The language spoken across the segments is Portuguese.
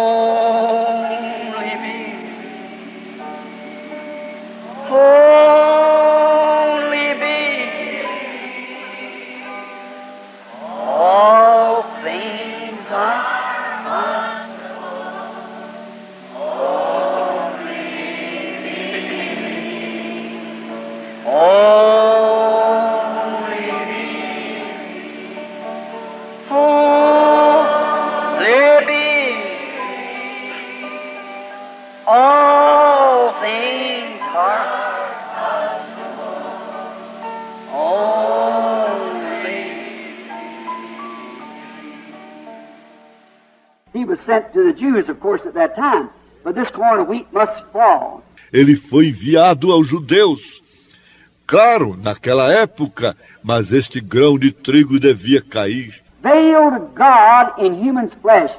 Only me. Only me. All things are possible. Only me. Only me. Only me. All things are possible. Only. He was sent to the Jews, of course, at that time. But this corn of wheat must fall. Ele foi enviado aos judeus. Claro, naquela época, mas este grão de trigo devia cair. Veiled God in human's flesh,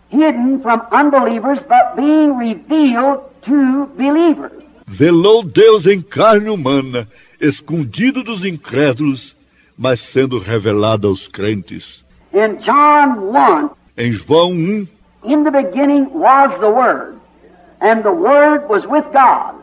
hidden from unbelievers, but being revealed to believers. Velou Deus em carne humana, escondido dos incrédulos, mas sendo revelado aos crentes. In John 1, Em João 1, in the beginning was the Word, and the Word was with God,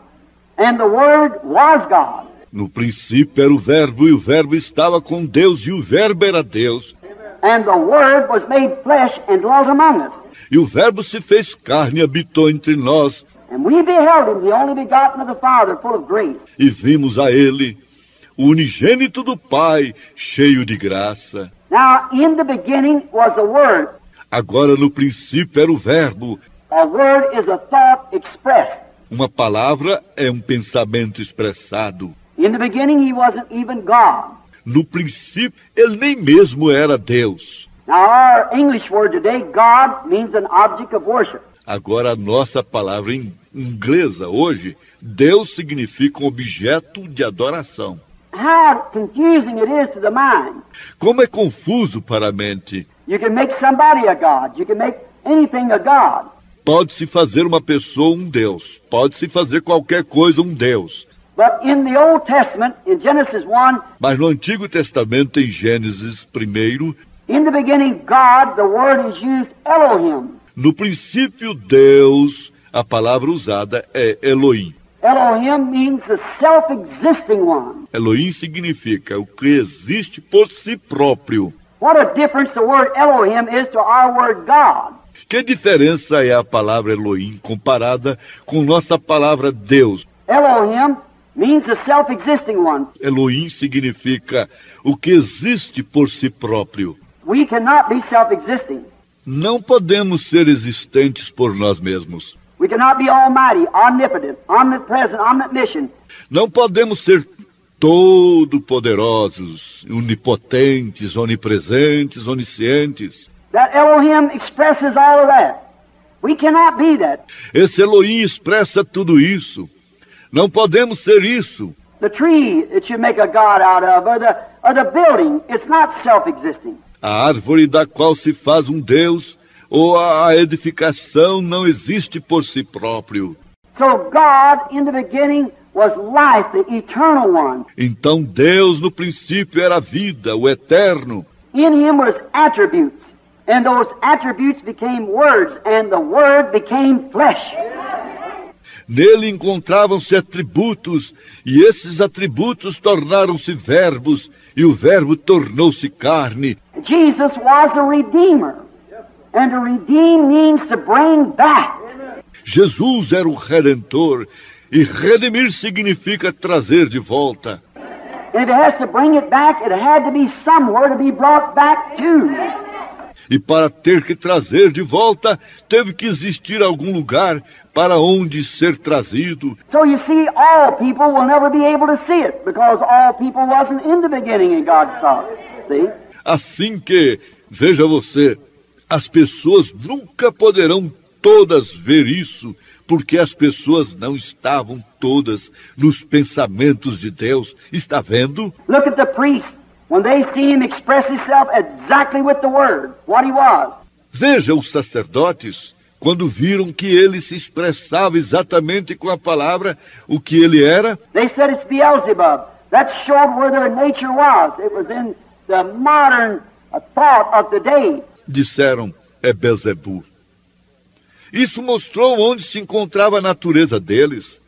and the Word was God. no princípio era o Verbo, e o Verbo estava com Deus, e o Verbo era Deus. And the Word was made flesh and dwelt among us. E o Verbo se fez carne e habitou entre nós, And we beheld him, the only begotten of the Father, full of grace. e vimos a ele, o unigênito do Pai, cheio de graça. Now, in the beginning was the Word. Agora no princípio era o Verbo. A word is a thought expressed. Uma palavra é um pensamento expressado. In the beginning, he wasn't even God. No princípio, ele nem mesmo era Deus. Now, our English word today, God, means an object of worship. Agora a nossa palavra em inglesa hoje, Deus significa um objeto de adoração. How confusing it is to the mind. Como é confuso para a mente. You can make somebody a God. You can make anything a God. Pode-se fazer uma pessoa um Deus. Pode-se fazer qualquer coisa um Deus. But in the Old Testament, in Genesis 1, Mas no Antigo Testamento, em Gênesis 1, in the beginning, God, the word is used Elohim. no princípio Deus, a palavra usada é Elohim. Elohim means the self-existing one. Elohim significa o que existe por si próprio. What a difference the word Elohim is to our word God. Que diferença é a palavra Elohim comparada com nossa palavra Deus? Elohim means the self-existing one. Elohim significa o que existe por si próprio. We cannot be self-existing. Não podemos ser existentes por nós mesmos. We cannot be almighty, omnipotent, omnipresent, omniscient. Não podemos ser todo-poderosos, onipotentes, onipresentes, oniscientes. That Elohim expresses all of that. We cannot be that. Esse Elohim expressa tudo isso. Não podemos ser isso. The tree that you make a God out of, or the building, it's not self-existing. A árvore da qual se faz um Deus, ou a edificação não existe por si próprio. So God, in the beginning, was life, the eternal one. Então Deus no princípio era a vida, o eterno. In him was attributes, and those attributes became words, and the word became flesh. Nele encontravam-se atributos, e esses atributos tornaram-se verbos, e o verbo tornou-se carne. Jesus was a redeemer, and to redeem means to bring back. Jesus era o Redentor, e redimir significa trazer de volta. And if it has to bring it back, it had to be somewhere to be brought back to. E para ter que trazer de volta, teve que existir algum lugar para onde ser trazido. So you see, all people will never be able to see it, because all people wasn't in the beginning in God's thought. See? Assim que, veja você, as pessoas nunca poderão todas ver isso, porque as pessoas não estavam todas nos pensamentos de Deus. Está vendo? Look at the priest. When they see him express himself exactly with the word, what he was. Veja os sacerdotes, quando viram que ele se expressava exatamente com a palavra, o que ele era. They said it's Beelzebub. That showed where their nature was. It was in the modern thought of the day. Disseram, é Belzebu. Isso mostrou onde se encontrava a natureza deles.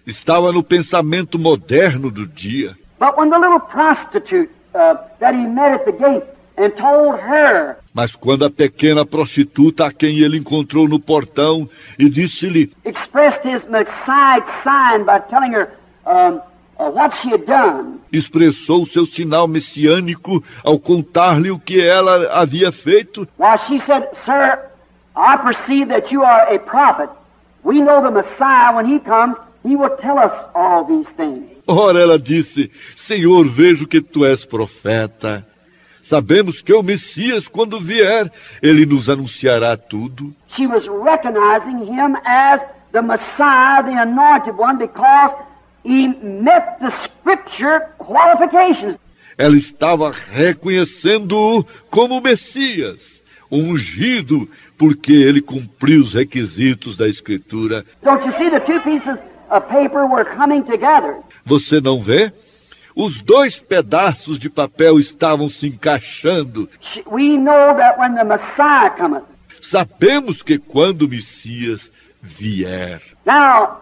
Estava no pensamento moderno do dia. But when the little prostitute that he met at the gate and told her, Mas quando a pequena prostituta a quem ele encontrou no portão e disse-lhe, expressed his Messiah sign by telling her what she had done, expressou seu sinal messiânico ao contar-lhe o que ela havia feito, why she said, "Sir, I perceive that you are a prophet. We know the Messiah, when he comes, he will tell us all these things." ora ela disse, Senhor, vejo que tu és profeta. Sabemos que o Messias, quando vier, ele nos anunciará tudo. She was recognizing him as the Messiah, the anointed one, because he met the scripture qualifications. Ela estava reconhecendo-o como Messias, o ungido, porque ele cumpriu os requisitos da Escritura. Don't you see the two pieces of paper were coming together? Você não vê? Os dois pedaços de papel estavam se encaixando. We know that when the Messiah cometh. Sabemos que quando o Messias vier. Now,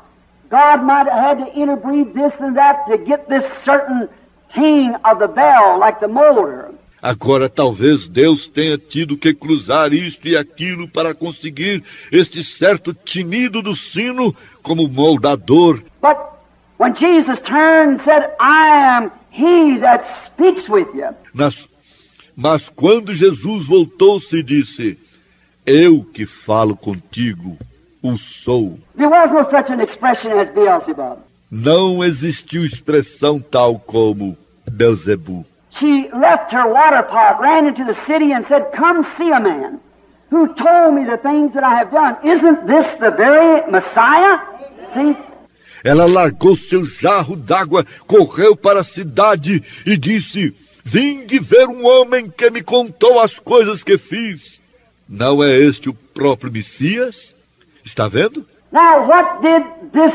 God might have had to interbreed this and that to get this certain ting of the bell, like the molder. Agora talvez Deus tenha tido que cruzar isto e aquilo para conseguir este certo tinido do sino como moldador. But when Jesus turned and said, "I am he that speaks with you," Mas quando Jesus voltou-se e disse, eu que falo contigo, o sou. there was no such an expression as Beelzebub. Não existiu expressão tal como Belzebu. She left her water pot, ran into the city and said, "Come see a man who told me the things that I have done. Isn't this the very Messiah?" See? Ela largou seu jarro d'água, correu para a cidade e disse, vim de ver um homem que me contou as coisas que fiz. Não é este o próprio Messias? Está vendo? Now, what did this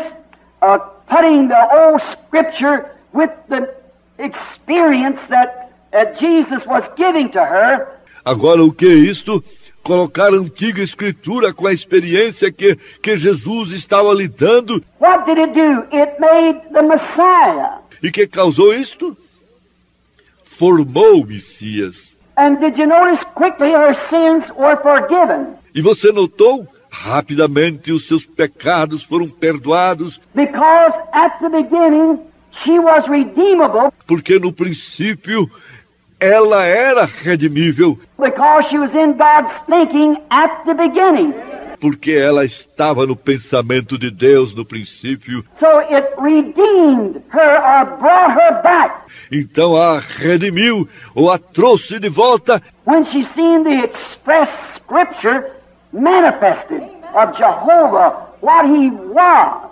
putting the old scripture with the experience that Jesus was giving to her? Agora, o que é isto? Colocar a antiga escritura com a experiência que Jesus estava lhe dando. What did it do? It made the Messiah. E que causou isto? Formou o Messias. And did you notice quickly her sins were forgiven? E você notou? Rapidamente os seus pecados foram perdoados. Because at the beginning she was redeemable. Porque no princípio ela era redimível. Because she was in God's thinking at the beginning. Porque ela estava no pensamento de Deus no princípio. So it redeemed her or brought her back. Então a redimiu ou a trouxe de volta. When she seen the express scripture manifested of Jehovah, what he was,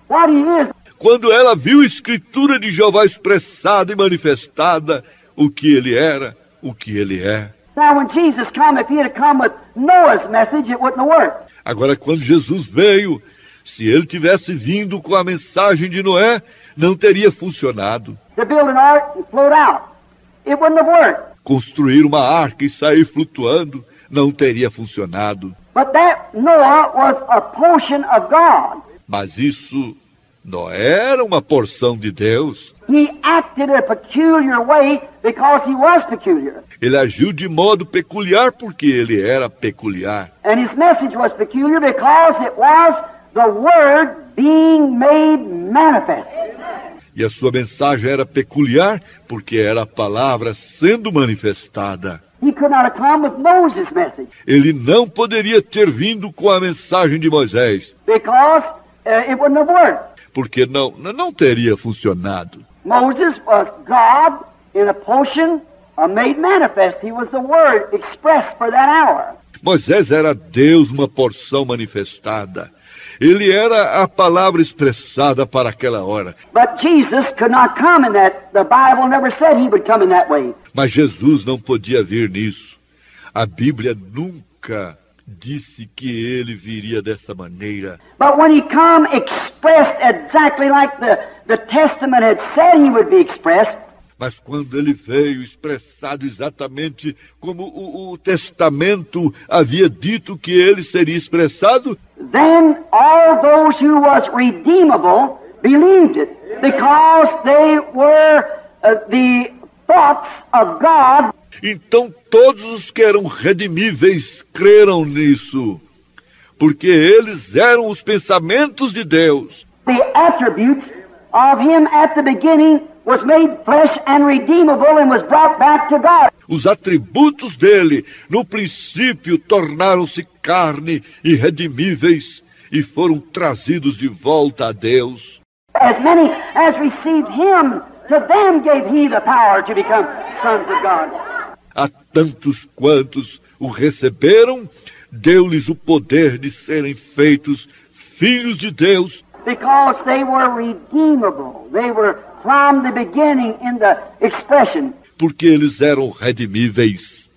what he is. Quando ela viu a escritura de Jeová expressada e manifestada, o que ele era, o que ele é. Now when Jesus come, if he had come with Noah's message, it wouldn't have worked. Agora, quando Jesus veio, se ele tivesse vindo com a mensagem de Noé, não teria funcionado. To build an ark and float out, it wouldn't have worked. Construir uma arca e sair flutuando, não teria funcionado. But that Noah was a portion of God. Mas isso não era uma porção de Deus. He acted a peculiar way because he was peculiar. Ele agiu de modo peculiar porque ele era peculiar. And his message was peculiar because it was the Word being made manifest. E a sua mensagem era peculiar porque era a palavra sendo manifestada. He could not have come with Moses' message Ele não poderia ter vindo com a mensagem de Moisés, because it wouldn't have worked. porque não teria funcionado. Moses was God in a portion made manifest. He was the Word expressed for that hour. Moisés era Deus, uma porção manifestada. Ele era a palavra expressada para aquela hora. But Jesus could not come in that. The Bible never said he would come in that way. Mas Jesus não podia vir nisso. A Bíblia nunca disse que ele viria dessa maneira. But when he come expressed exactly like the Testament had said he would be expressed, Mas quando ele veio expressado exatamente como o Testamento havia dito que ele seria expressado, then all those who was redeemable believed it, because they were the thoughts of God. então todos os que eram redimíveis creram nisso, porque eles eram os pensamentos de Deus. The attributes of him at the beginning was made flesh and redeemable and was brought back to God. Os atributos dele, no princípio, tornaram-se carne e redimíveis e foram trazidos de volta a Deus. As many as received him, to them gave he the power to become sons of God. A tantos quantos o receberam, deu-lhes o poder de serem feitos filhos de Deus, Because they were redeemable. They were from the beginning in the expression. porque eles eram redimíveis.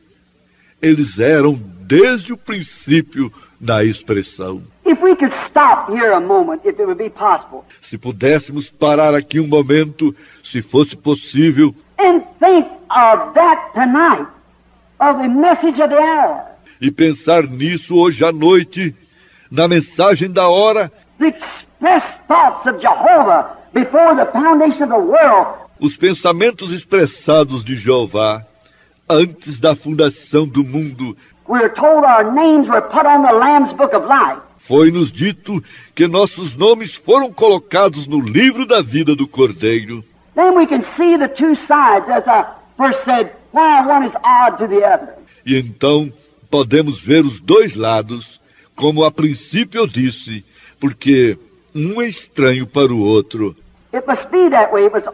Eles eram desde o princípio na expressão. If we could stop here a moment, if it would be possible, Se pudéssemos parar aqui um momento, se fosse possível, and think of that tonight, of the message of the hour, e pensar nisso hoje à noite, na mensagem da hora, the expressed thoughts of Jehovah before the foundation of the world, os pensamentos expressados de Jeová antes da fundação do mundo. we're told our names were put on the Lamb's Book of Life. Foi-nos dito que nossos nomes foram colocados no livro da vida do Cordeiro. Then we can see the two sides, as I first said, why one is odd to the other. E então podemos ver os dois lados, como a princípio eu disse, porque um é estranho para o outro. It must be that way. It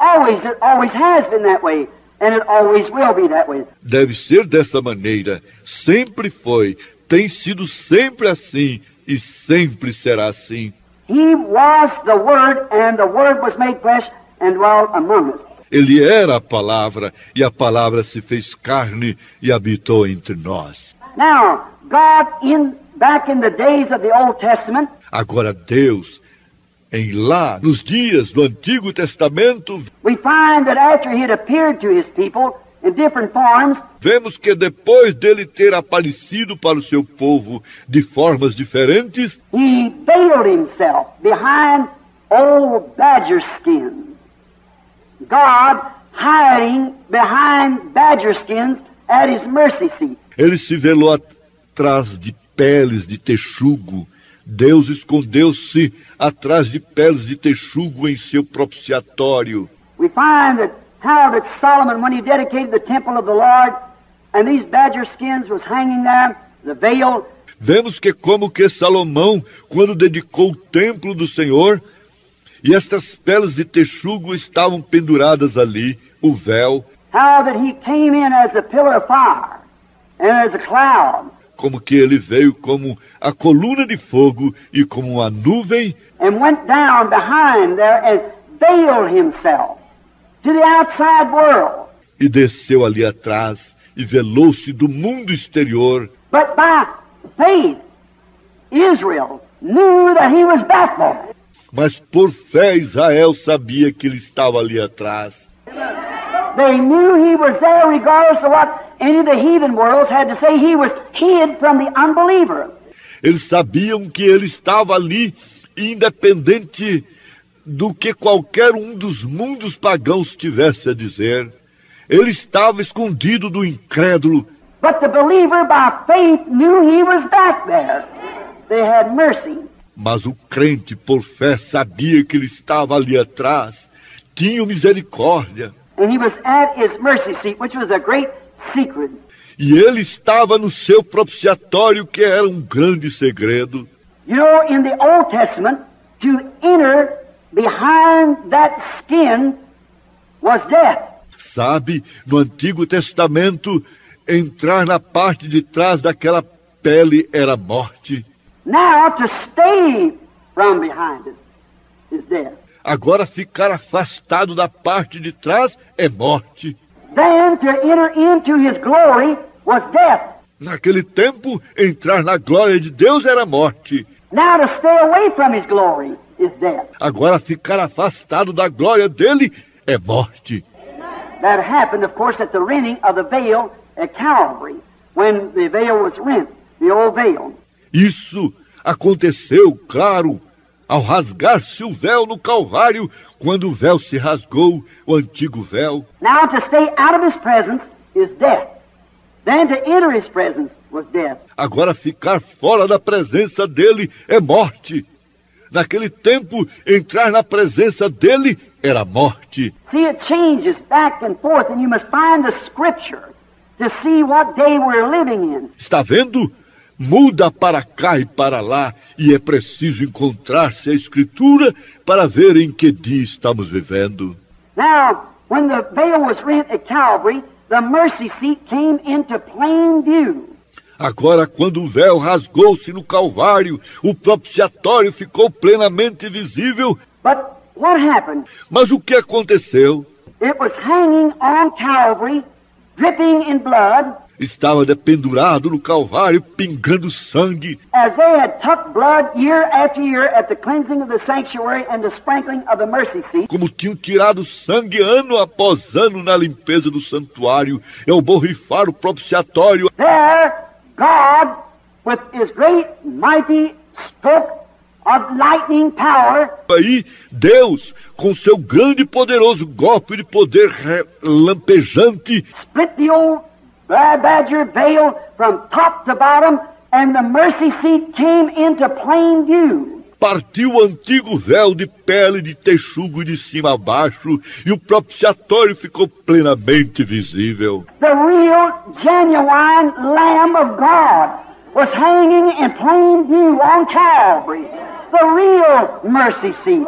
always has been that way, and it always will be that way. Deve ser dessa maneira, sempre foi, tem sido sempre assim e sempre será assim. He was the Word, and the Word was made flesh and dwelt among us. Ele era a palavra, e a palavra se fez carne e habitou entre nós. Now, God, back in the days of the Old Testament, Agora Deus, nos dias do Antigo Testamento, we find that after He had appeared to His people in different forms, vemos que depois dele ter aparecido para o seu povo de formas diferentes, He veiled Himself behind old badger skins. God hiding behind badger skins at His mercy seat. ele se velou atrás de peles de texugo. Deus escondeu-se atrás de peles de texugo em seu propiciatório. We find how that Solomon, when he dedicated the temple of the Lord, and these badger skins was hanging there, the veil, Vemos que como que Salomão, quando dedicou o templo do Senhor, e estas peles de texugo estavam penduradas ali, o véu, how that he came in as a pillar of fire and as a cloud, como que ele veio como a coluna de fogo e como uma nuvem, and went down behind there and veiled himself to the outside world. e desceu ali atrás e velou-se do mundo exterior. But by faith, Israel knew that he was back there. Mas por fé Israel sabia que ele estava ali atrás. They knew he was there regardless of what any of the heathen worlds had to say. He was hid from the unbeliever. Eles sabiam que ele estava ali, independente do que qualquer um dos mundos pagãos tivesse a dizer. Ele estava escondido do incrédulo. But the believer by faith knew he was back there. They had mercy. Mas o crente, por fé, sabia que ele estava ali atrás. Tinha misericórdia. And he was at his mercy seat, which was a great secret. E ele estava no seu propiciatório, que era um grande segredo. You know, in the Old Testament, to enter behind that skin was death. Sabe, no Antigo Testamento, entrar na parte de trás daquela pele era morte. Now, to stay from behind it is death. Agora ficar afastado da parte de trás é morte. Then to enter into his glory was death. Naquele tempo, entrar na glória de Deus era morte. Now to stay away from his glory is death. Agora ficar afastado da glória dele é morte. That happened, of course, at the rending of the veil at Calvary, when the veil was rent, the old veil. Isso aconteceu, claro, ao rasgar-se o véu no Calvário, quando o véu se rasgou, o antigo véu. Now to stay out of his presence is death. Then to enter his presence was death. Agora ficar fora da presença dele é morte. Naquele tempo, entrar na presença dele era morte. See, it changes back and forth, and you must find the Scripture to see what day we're living in. Está vendo? Muda para cá e para lá, e é preciso encontrar-se a Escritura para ver em que dia estamos vivendo. Now, when the veil was rent at Calvary, the mercy seat came into plain view. Agora, quando o véu rasgou-se no Calvário, o propiciatório ficou plenamente visível. But what happened? Mas o que aconteceu? It was hanging on Calvary, dripping in blood, Estava dependurado no Calvário, pingando sangue, as they had took blood year after year at the cleansing of the sanctuary and the sprinkling of the mercy seat. como tinham tirado sangue ano após ano na limpeza do santuário e ao borrifar o propiciatório. There, God, with his great mighty stroke of lightning power, Aí, Deus, com seu grande e poderoso golpe de poder lampejante, split the old badger veil from top to bottom, and the mercy seat came into plain view. partiu o antigo véu de pele de texugo de cima a baixo e o propiciatório ficou plenamente visível. The real, genuine Lamb of God was hanging in plain view on Calvary. The real mercy seat.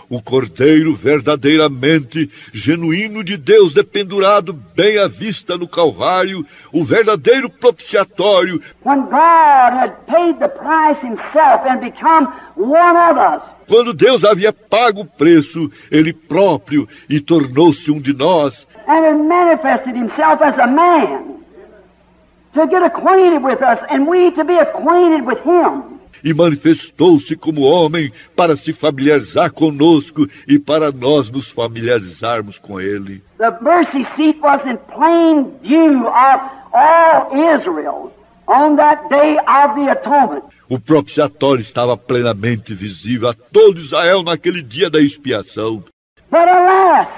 O Cordeiro verdadeiramente genuíno de Deus dependurado bem à vista no Calvário, o verdadeiro propiciatório. When God had paid the price himself and become one of us. Quando Deus havia pago o preço, Ele próprio, e tornou-se um de nós. And had manifested himself as a man to get acquainted with us and we to be acquainted with him. E manifestou-se como homem para se familiarizar conosco e para nós nos familiarizarmos com Ele. The mercy seat was in plain view of all Israel on that day of the atonement. O propiciatório estava plenamente visível a todo Israel naquele dia da expiação. But alas,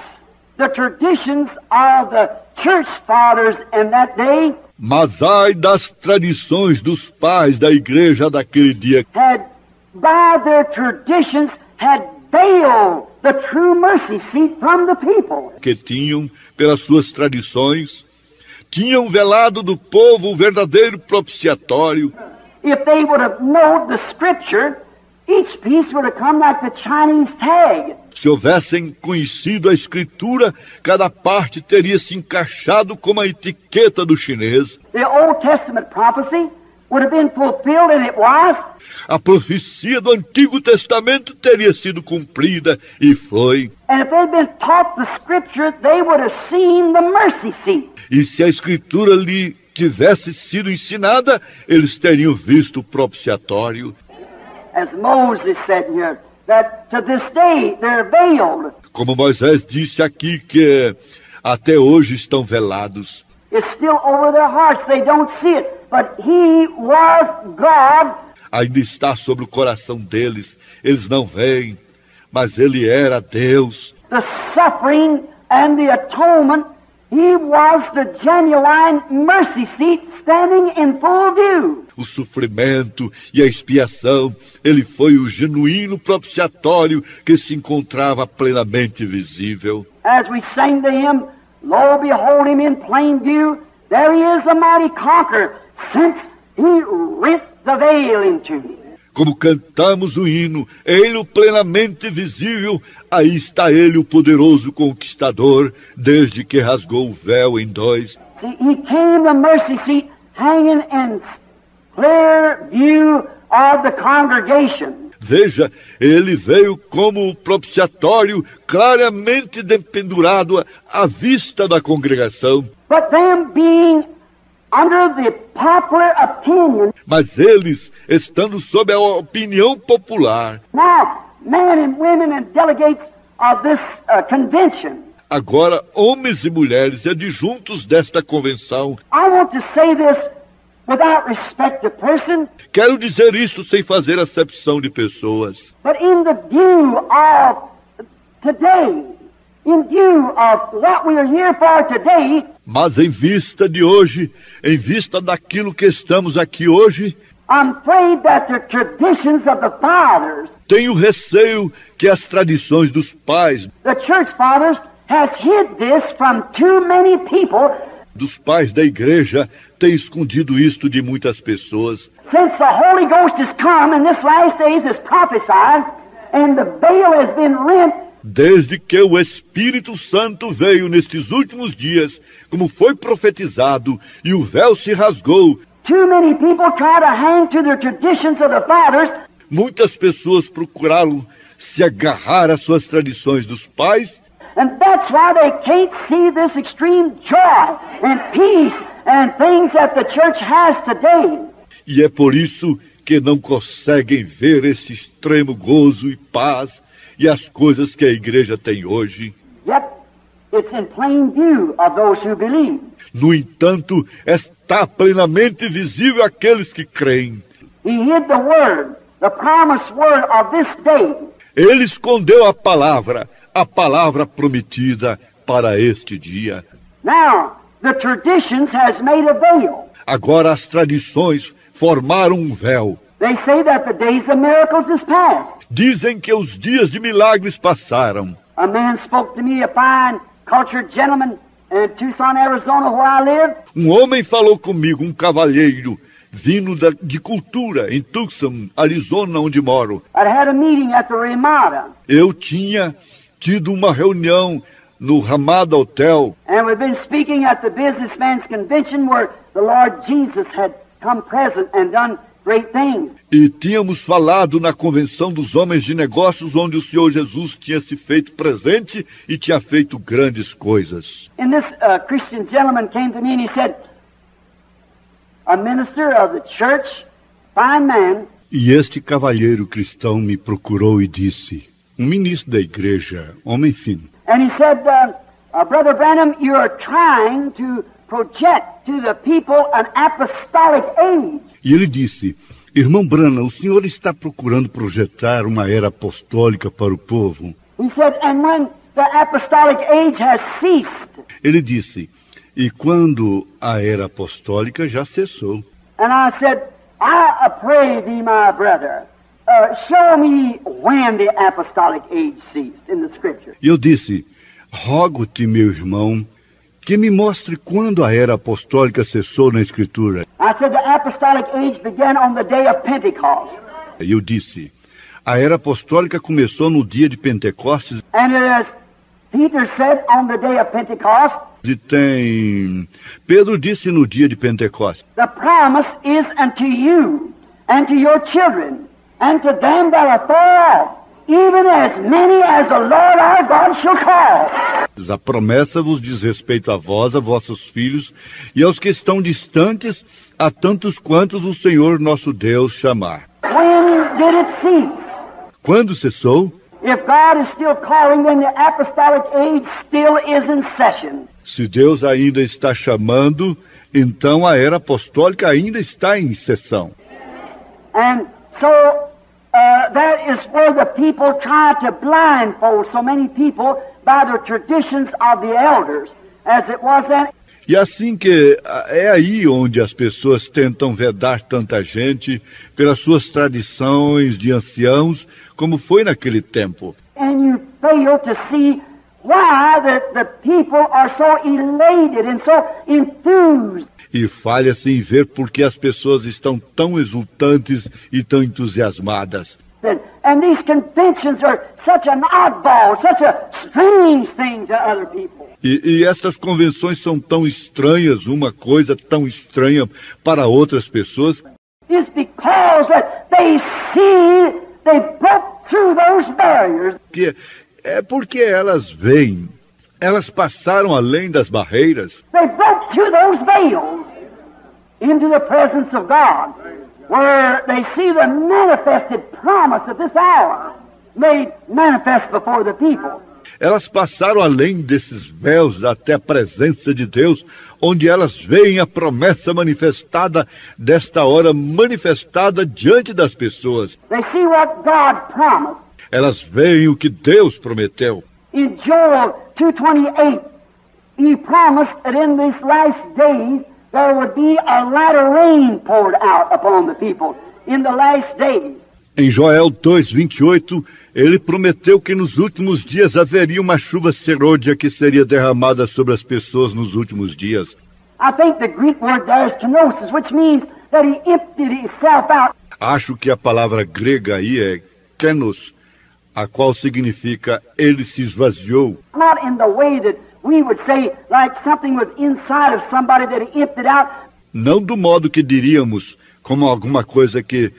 the traditions of the church fathers in that day Mas ai das tradições dos pais da igreja daquele dia, had, by their traditions, had veiled the true mercy seat from the people. que tinham, pelas suas tradições, tinham velado do povo o verdadeiro propiciatório. If they would have known the Scripture, each piece would have come like the Chinese tag. Se houvessem conhecido a Escritura, cada parte teria se encaixado como a etiqueta do chinês. The Old Testament prophecy would have been fulfilled, and it was. A profecia do Antigo Testamento teria sido cumprida, e foi. And if they'd been taught the Scripture, they would have seen the mercy seat. E se a Escritura lhe tivesse sido ensinada, eles teriam visto o propiciatório. As Moses said here, that to this day they're veiled. Como Moisés disse aqui, que até hoje estão velados. It's still over their hearts. They don't see it. But He was God. Ainda está sobre o coração deles. Eles não veem, mas Ele era Deus. The suffering and the atonement, He was the genuine mercy seat standing in full view. O sofrimento e a expiação, Ele foi o genuíno propiciatório que se encontrava plenamente visível. As we sang the hymn, Lo, behold Him in plain view, there He is, the mighty conqueror, since He rent the veil in two. Como cantamos o hino, Ele plenamente visível, aí está Ele, o poderoso conquistador, desde que rasgou o véu em dois. See, He came the mercy seat hanging in clear view of the congregation. Veja, Ele veio como o propiciatório claramente dependurado à vista da congregação. But them being under the popular opinion, Mas eles, estando sob a opinião popular, now men and women and delegates of this convention, Agora, homens e mulheres adjuntos desta convenção, I want to say this without respect to person, quero dizer isto sem fazer acepção de pessoas, but in the view of today, in view of what we are here for today, mas em vista de hoje, em vista daquilo que estamos aqui hoje, I'm afraid that the traditions of the fathers, tenho receio que as tradições dos pais, the church fathers, has hid this from too many people dos pais da igreja, têm escondido isto de muitas pessoas. since the Holy Ghost has come and this last days is prophesied and the veil has been rent. Desde que o Espírito Santo veio nestes últimos dias, como foi profetizado, e o véu se rasgou, Too many people try to hang to their traditions of the fathers, muitas pessoas procuraram se agarrar às suas tradições dos pais, and that's why they can't see this extreme joy and peace and things that the church has today. e é por isso que não conseguem ver esse extremo gozo e paz e as coisas que a igreja tem hoje. Yet, it's in plain view of those who believe. No entanto, está plenamente visível àqueles que creem. He hid the word, the promised word of this day. Ele escondeu a palavra prometida para este dia. Now, the traditions has made a veil. Agora as tradições formaram um véu. They say that the days of miracles is past. Dizem que os dias de milagres passaram. A man spoke to me, a fine, cultured gentleman in Tucson, Arizona, where I live. Um homem falou comigo, um cavalheiro, vindo de cultura, em Tucson, Arizona, onde moro. I'd had a meeting at the Ramada, Eu tinha tido uma reunião no Ramada Hotel, and we've been speaking at the Businessman's Convention where the Lord Jesus had come present and done great things. e tínhamos falado na Convenção dos Homens de Negócios, onde o Senhor Jesus tinha se feito presente e tinha feito grandes coisas. And this Christian gentleman came to me and he said, a minister of the church, fine man, E este cavalheiro cristão me procurou e disse, um ministro da igreja, homem fino, and he said, Brother Branham, you are trying to project to the people an apostolic age. e ele disse, irmão Branham, o senhor está procurando projetar uma era apostólica para o povo? He said, and when the apostolic age has ceased, Ele disse, e quando a era apostólica já cessou? and I said, I pray thee, my brother, show me when the apostolic age ceased in the Scripture. E eu disse, rogo-te, meu irmão, que me mostre quando a era apostólica cessou na Escritura. I said the apostolic age began on the day of Pentecost. E eu disse, a era apostólica começou no dia de Pentecostes And as Peter said on the day of Pentecost, Pedro disse no dia de Pentecostes, the promise is unto you and to your children and to them that are far off, even as many as the Lord our God shall call. a promessa vos diz respeito a vós, a vossos filhos e aos que estão distantes, a tantos quantos o Senhor nosso Deus chamar. When did it cease? Quando cessou? If God is still calling, then the apostolic age still is in session. Se Deus ainda está chamando, então a era apostólica ainda está em sessão. And so that is where the people try to blindfold so many people by the traditions of the elders, as it was then. E assim que é aí onde as pessoas tentam vedar tanta gente pelas suas tradições de anciãos, como foi naquele tempo. And you fail to see why the people are so elated and so enthused. E falha-se em ver por que as pessoas estão tão exultantes e tão entusiasmadas. And these conventions are such an oddball, such a strange thing to other people. E estas convenções são tão estranhas, uma coisa tão estranha para outras pessoas. It's because that they see they broke through those barriers. Que é porque elas veem, elas passaram além das barreiras. They broke through those veils into the presence of God, where they see the manifested promise of this hour made manifest before the people. Elas passaram além desses véus até a presença de Deus, onde elas veem a promessa manifestada desta hora manifestada diante das pessoas. They see what God promised. Elas veem o que Deus prometeu. In Joel 2:28, He promised that in these last days there would be a latter rain poured out upon the people in the last days. Em Joel 2:28, ele prometeu que nos últimos dias haveria uma chuva serôdia que seria derramada sobre as pessoas nos últimos dias. I think the Greek word there is kenosis, which means that He emptied Himself out. Acho que a palavra grega aí é kenos, a qual significa ele se esvaziou. Not in the way that we would say like something was inside of somebody that He emptied out. Não do modo que diríamos, como alguma coisa que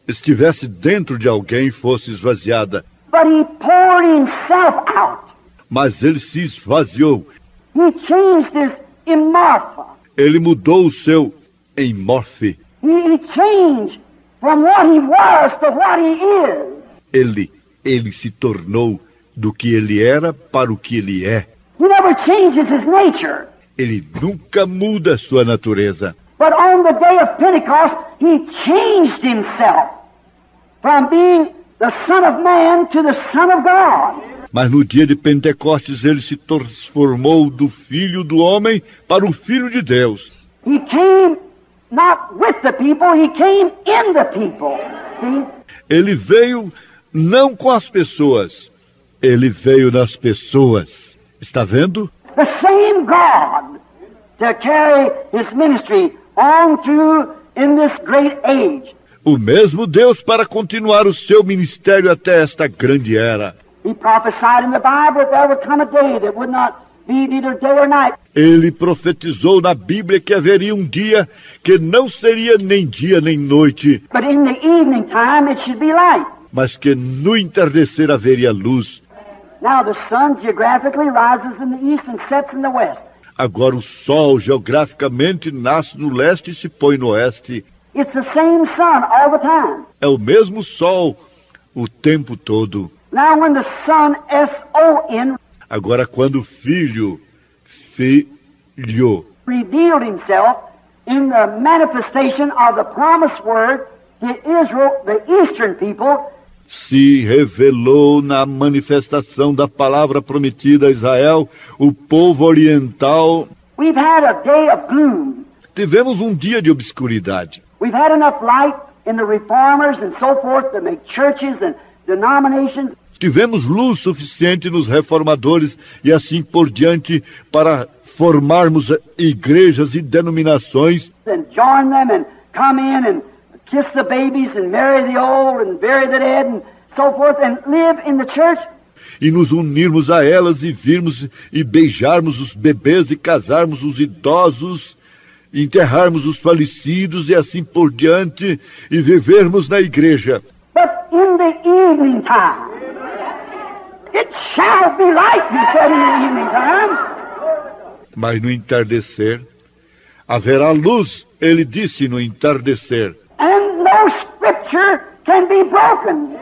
estivesse dentro de alguém fosse esvaziada. But He poured Himself out. Mas ele se esvaziou. He changed His immorpha. Ele mudou o seu emorfe. He changed from what He was to what He is. Ele se tornou do que ele era para o que ele é. He never changes His nature. Ele nunca muda a sua natureza. But on the day of Pentecost, He changed Himself from being the Son of Man to the Son of God. Mas no dia de Pentecostes ele se transformou do Filho do Homem para o Filho de Deus. He came not with the people, He came in the people. See? Ele veio não com as pessoas, ele veio nas pessoas. Está vendo? The same God to carry His ministry on through in this great age. O mesmo Deus para continuar o seu ministério até esta grande era. He prophesied in the Bible that there would come a day that would not be neither day or night. Ele profetizou na Bíblia que haveria um dia que não seria nem dia nem noite, But in the evening time it should be light. mas que no entardecer haveria luz. Now the sun geographically rises in the east and sets in the west. Agora o sol geograficamente nasce no leste e se põe no oeste. It's the same sun all the time. É o mesmo sol o tempo todo. Now when the sun, S-O-N, Agora quando o filho revealed Himself in the manifestation of the promised word to Israel, the eastern people, se revelou na manifestação da palavra prometida a Israel, o povo oriental, we've had a day of gloom. tivemos um dia de obscuridade. We've had enough light in the reformers and so forth to make churches and denominations. Tivemos luz suficiente nos reformadores e assim por diante para formarmos igrejas e denominações And join them and come in and kiss the babies and marry the old and bury the dead and so forth and live in the church. e nos unirmos a elas e virmos e beijarmos os bebês e casarmos os idosos, enterrarmos os falecidos e assim por diante e vivermos na igreja. But in the evening time, it shall be light, He said in the evening time. Mas no entardecer haverá luz, ele disse no entardecer. And no scripture can be broken.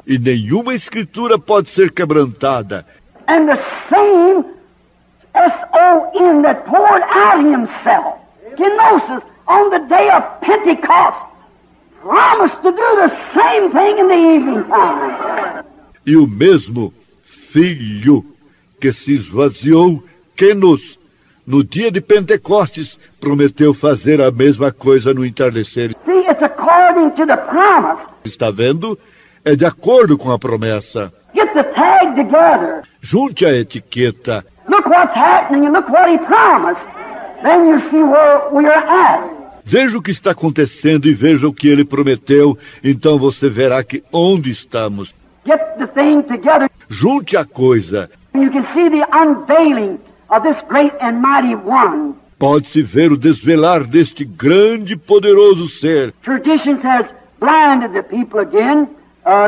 E nenhuma escritura pode ser quebrantada. And the same S-O-N that poured out Himself, kenosis, on the day of Pentecost, promised to do the same thing in the evening time. E o mesmo Filho que se esvaziou, kenos, no dia de Pentecostes, prometeu fazer a mesma coisa no entardecer. See, it's according to the promise. Está vendo? É de acordo com a promessa. Get the tag together. Junte a etiqueta. Look what's happening and look what He promised. Then you see where we are at. Veja o que está acontecendo e veja o que ele prometeu. Então você verá que onde estamos. Get the thing together. Junte a coisa. You can see the unveiling of this great and mighty one. Pode-se ver o desvelar deste grande e poderoso ser. Traditions has blinded the people again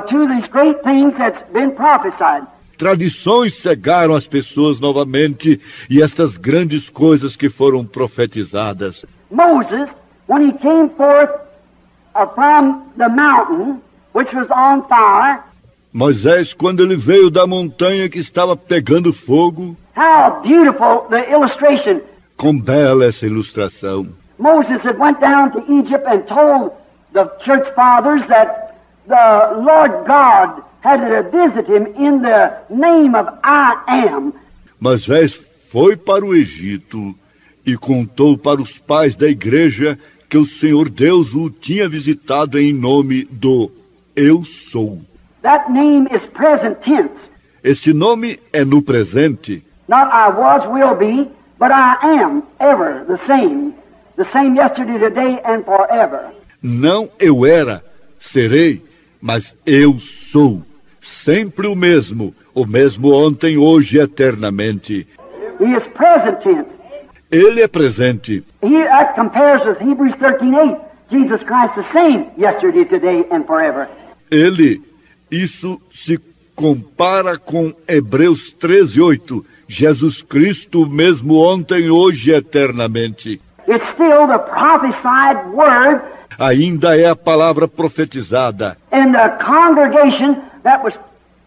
to these great things that's been prophesied. Tradições cegaram as pessoas novamente e estas grandes coisas que foram profetizadas. Moses, when he came forth from the mountain, which was on fire, Moisés, quando ele veio da montanha que estava pegando fogo, how beautiful the illustration. com bela essa ilustração. Moses had went down to Egypt and told the church fathers that the Lord God had to visit him in the name of I am. Moisés foi para o Egito e contou para os pais da igreja que o Senhor Deus o tinha visitado em nome do Eu Sou. That name is present tense. Este nome é no presente. Not I was, will be, but I am, ever the same. The same yesterday, today, and forever. Não eu era, serei, mas eu sou. Sempre o mesmo ontem, hoje e eternamente. He is present tense. Ele é presente. That compares with Hebrews 13:8. Jesus Christ the same yesterday, today, and forever. Isso se compara com Hebreus 13:8. Jesus Cristo, o mesmo ontem, hoje e eternamente. It's still the prophesied word. Ainda é a palavra profetizada. And the congregation that was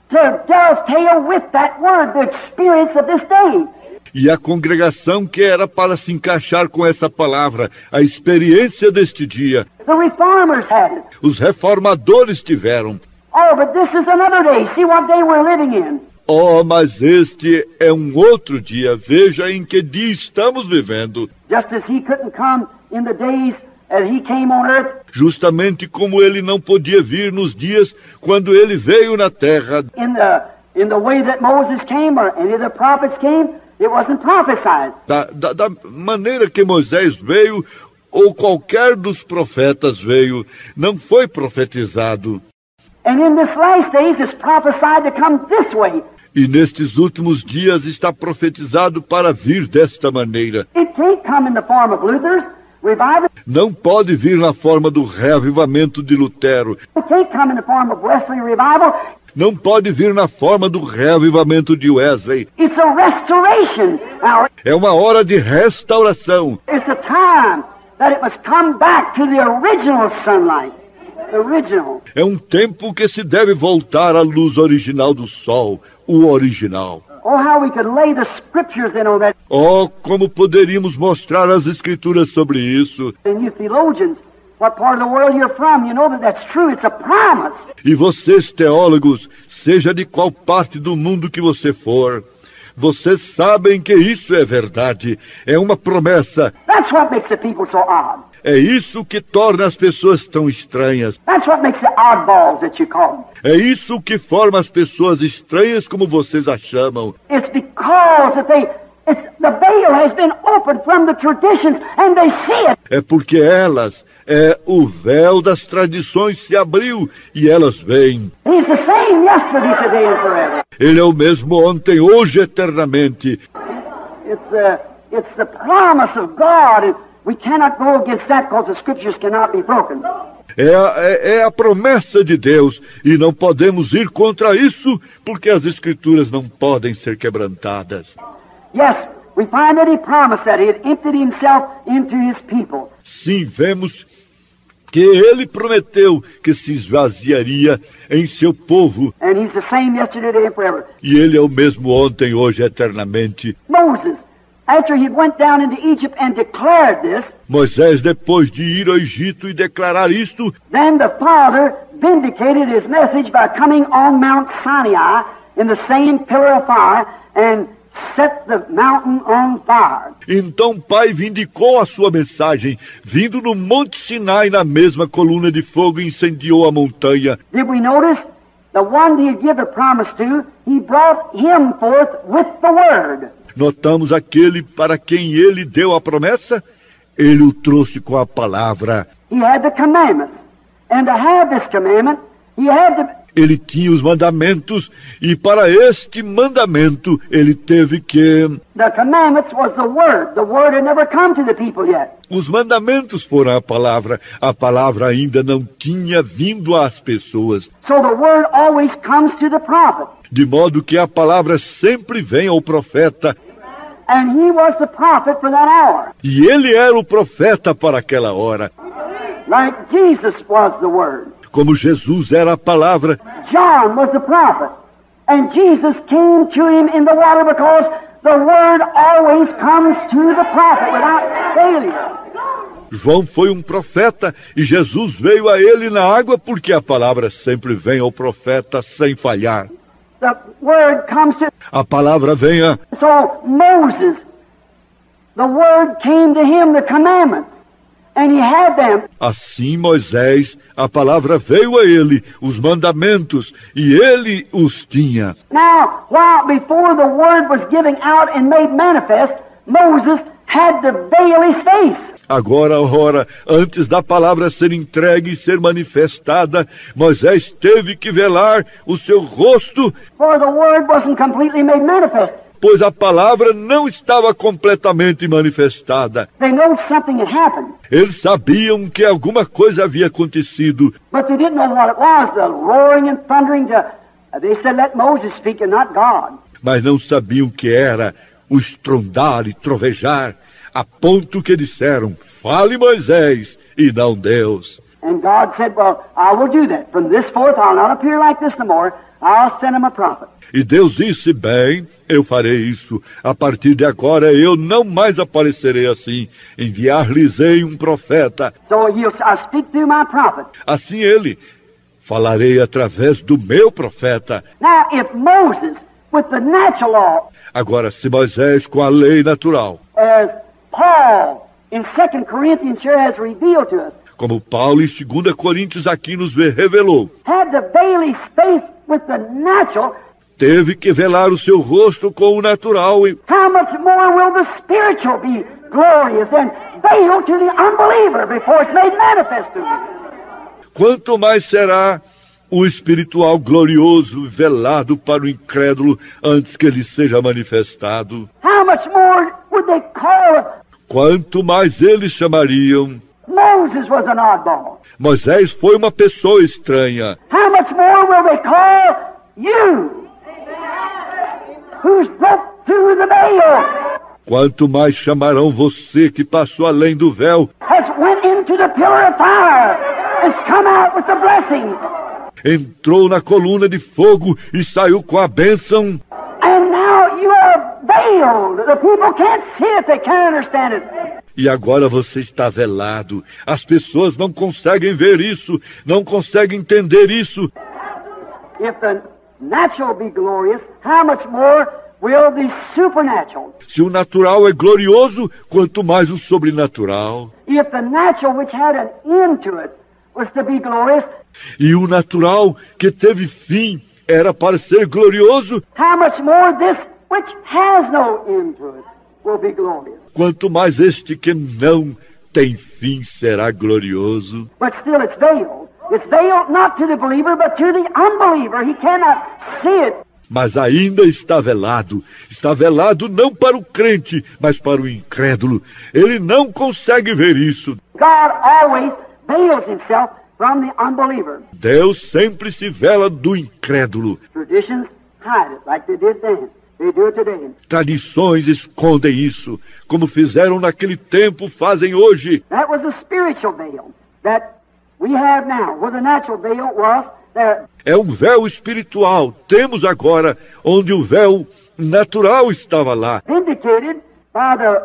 to dovetail with that word, the experience of this day. E a congregação que era para se encaixar com essa palavra, a experiência deste dia. The reformers had it. Os reformadores tiveram. Oh, but this is another day. See what day we're living in. Oh, mas este é um outro dia. Veja em que dia estamos vivendo. Just as he couldn't come in the days as he came on earth. Justamente como ele não podia vir nos dias quando ele veio na terra. In the way that Moses came or any of the prophets came, it wasn't prophesied. Da maneira que Moisés veio ou qualquer dos profetas veio, não foi profetizado. And in this last days it's prophesied to come this way. E nestes últimos dias está profetizado para vir desta maneira. It can't come in the form of Luther's revival. Não pode vir na forma do reavivamento de Lutero. It can't come in the form of Wesley revival. Não pode vir na forma do reavivamento de Wesley. It's a restoration hour. É uma hora de restauração. It's a time that it must come back to the original sunlight. Original. É um tempo que se deve voltar à luz original do sol, o original. Oh, how we could lay the scriptures in on that. Oh, como poderíamos mostrar as escrituras sobre isso. And you theologians, what part of the world you're from, you know that that's true. It's a promise. E vocês, teólogos, seja de qual parte do mundo que você for, vocês sabem que isso é verdade. É uma promessa. That's what makes the people so odd. É isso que torna as pessoas tão estranhas. That's what makes the oddballs that you call them. É isso que forma as pessoas estranhas como vocês as chamam. It's because that the veil has been opened from the traditions and they see it. É porque o véu das tradições se abriu e elas veem. He's the same yesterday, today, and forever. Ele é o mesmo ontem, hoje, eternamente. It's the promise of God, and we cannot go against that because the scriptures cannot be broken. É a promessa de Deus e não podemos ir contra isso porque as escrituras não podem ser quebrantadas. Yes, we find that he promised that he had emptied himself into his people. Sim, vemos que ele prometeu que se esvaziaria em seu povo. And he's the same yesterday, today, and forever. E ele é o mesmo ontem, hoje, eternamente. Moses, after he went down into Egypt and declared this, Moisés, depois de ir ao Egito e declarar isto, then the Father vindicated his message by coming on Mount Sinai in the same pillar of fire and set the mountain on fire. Então o Pai vindicou a sua mensagem, vindo no Monte Sinai na mesma coluna de fogo e incendiou a montanha. Did we notice? The one he gave the promise to, he brought him forth with the word. Notamos aquele para quem ele deu a promessa? Ele o trouxe com a palavra. He had the commandments. And to have this commandment, he had to... Ele tinha os mandamentos e para este mandamento ele teve que... The commandments was the word. The word had never come to the people yet. Os mandamentos foram a palavra ainda não tinha vindo às pessoas. So the word always comes to the prophet. De modo que a palavra sempre vem ao profeta. And he was the prophet for that hour. E ele era o profeta para aquela hora. Like Jesus was the word. Como Jesus era a palavra, John was the prophet, and Jesus came to him in the water because the word always comes to the prophet without failure. João foi um profeta e Jesus veio a ele na água porque a palavra sempre vem ao profeta sem falhar. The word comes to... A palavra vem a... So Moses, the word came to him, the commandments, and he had them. Assim Moisés, a palavra veio a ele, os mandamentos, e ele os tinha. Now, while before the word was given out and made manifest, Moses had to veil his face. Agora, ora, antes da palavra ser entregue e ser manifestada, Moisés teve que velar o seu rosto, For the word wasn't completely made manifest. pois a palavra não estava completamente manifestada. They know something had happened, Eles sabiam que alguma coisa havia acontecido, but they didn't know what it was, the roaring and thundering they said, let Moses speak and not God. mas não sabiam o que era o estrondar e trovejar, a ponto que disseram, fale Moisés e não Deus. And God said, well, I will do that. From this forth, I'll not appear like this no more. I'll send him a prophet. E Deus disse, bem, eu farei isso. A partir de agora eu não mais aparecerei assim. Enviar-lhes-ei um profeta. So I'll speak through my prophet. Assim ele, falarei através do meu profeta. Now, if Moses, with the natural law, Agora, se Moisés com a lei natural, as Paul in 2 Corinthians sure has revealed to us, como Paulo em 2 Coríntios aqui nos revelou, had to veil his face with the natural, teve que velar o seu rosto com o natural. E how much more will the spiritual be glorious and veiled to the unbeliever before it's made manifest to him? quanto mais será o espiritual glorioso velado para o incrédulo antes que ele seja manifestado? How much more would they call Quanto mais eles chamariam. Moses was an oddball? Moisés foi uma pessoa estranha. How much more will they call you, who's broke through the veil, Quanto mais chamarão você que passou além do véu, has went into the pillar of fire, has come out with the blessing, entrou na coluna de fogo e saiu com a bênção. and now you are veiled. The people can't see it, they can't understand it. E agora você está velado. As pessoas não conseguem ver isso, não conseguem entender isso. If the natural be glorious, how much more will the supernatural? Se o natural é glorioso, quanto mais o sobrenatural. If the natural which had an end to it was to be glorious, E o natural que teve fim era para ser glorioso, how much more this which has no end to it will be glorious? quanto mais este que não tem fim será glorioso. But still it's veiled. It's veiled not to the believer, but to the unbeliever. He cannot see it. Mas ainda está velado não para o crente, mas para o incrédulo. Ele não consegue ver isso. God always veils himself from the unbeliever. Deus sempre se vela do incrédulo. Traditions hide it like they did then. They do it today. Tradições escondem isso, como fizeram naquele tempo, fazem hoje. That was a spiritual veil that we have now, where the natural veil was there. É um véu espiritual. Temos agora onde o véu natural estava lá. Vindicated by the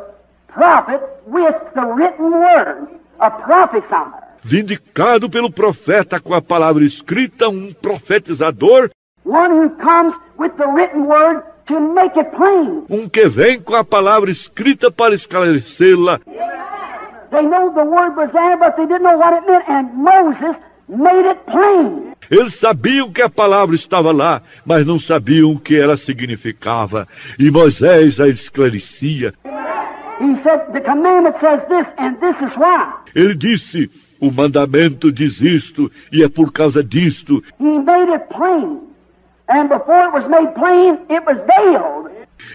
prophet with the written word, a prophesier. Vindicado pelo profeta com a palavra escrita, um profetizador, One who comes with the written word to make it plain. um que vem com a palavra escrita para esclarecê-la. They know the word was there, but they didn't know what it meant, and Moses made it plain. Eles sabiam que a palavra estava lá, mas não sabiam o que ela significava. E Moisés a esclarecia. He said, the commandment says this, and this is why. Ele disse, o mandamento diz isto, e é por causa disto. He made it plain. And before it was made plain, it was veiled.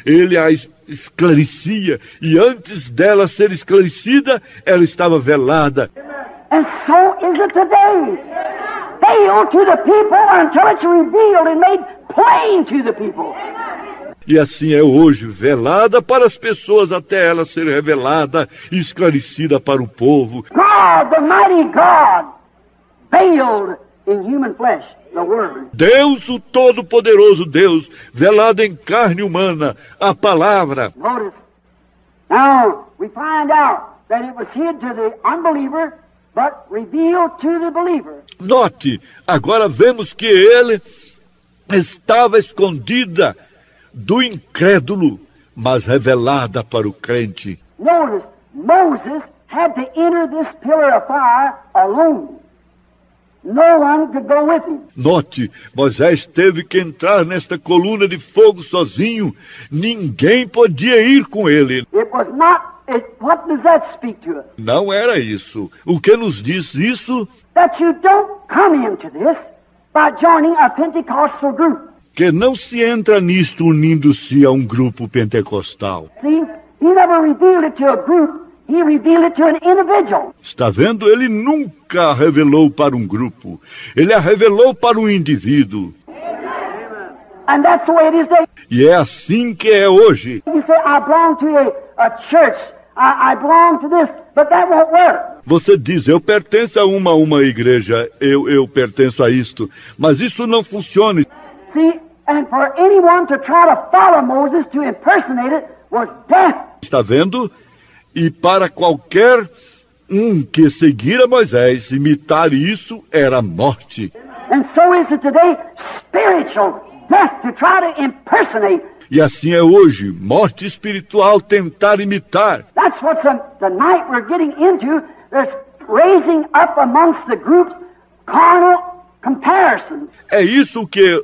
Ele a esclarecia, e antes dela ser esclarecida, ela estava velada. And so is it today. Veiled to the people until it's revealed and made plain to the people. E assim é hoje, velada para as pessoas até ela ser revelada e esclarecida para o povo. God, the mighty God, veiled in human flesh. the Word. Deus, o Todo-Poderoso Deus, velado em carne humana, a palavra. Notice. Now, we find out that it was hid to the unbeliever, but revealed to the believer. Note, agora vemos que ele estava escondida do incrédulo, mas revelada para o crente. Notice, Moses had to enter this pillar of fire alone. No one could go with him. Note, Moisés teve que entrar nesta coluna de fogo sozinho. Ninguém podia ir com ele. It was not, what does that speak to us? Não era isso. O que nos diz isso? That you don't come into this by joining a Pentecostal group. Que não se entra nisto unindo-se a um grupo pentecostal. See, he never revealed it to a group. He revealed it to an individual. Está vendo? Ele nunca a revelou para um grupo. Ele a revelou para um indivíduo. And that's the way it is today. E é assim que é hoje. You say, I belong to a church. I belong to this, but that won't work. Você diz, eu pertenço a uma igreja, eu pertenço a isto. Mas isso não funciona. See, and for anyone to try to follow Moses, to impersonate it, was death. Está vendo? E para qualquer que seguir a Moisés, imitar isso, era morte. And so is it today, spiritual death to try to impersonate. E assim é hoje, morte espiritual, tentar imitar. That's what the night we're getting into. There's raising up amongst the groups carnal comparisons. É isso que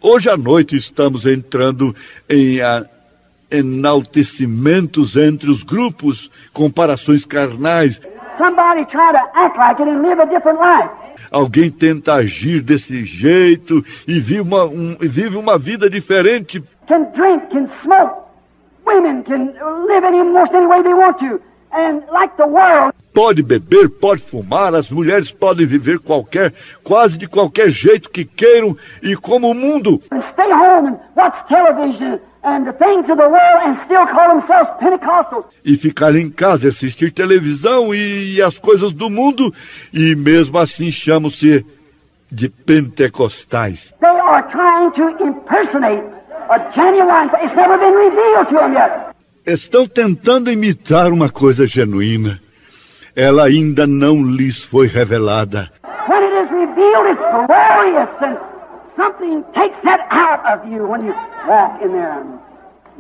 hoje à noite estamos entrando em enaltecimentos entre os grupos, comparações carnais. Somebody try to act like it and live a different life. Alguém tenta agir desse jeito e vive uma vida diferente. Can drink, can smoke. Women can live in almost any way they want to. And like the world. Pode beber, pode fumar, as mulheres podem viver quase de qualquer jeito que queiram e como o mundo. And stay home and watch television and the things of the world and still call themselves Pentecostals. E ficar em casa, assistir televisão e as coisas do mundo e mesmo assim chamam-se de pentecostais. They are trying to impersonate a genuine. It's never been revealed to them yet. Estão tentando imitar uma coisa genuína. Ela ainda não lhes foi revelada. When it is revealed, it's glorious, and something takes that out of you when you walk in there.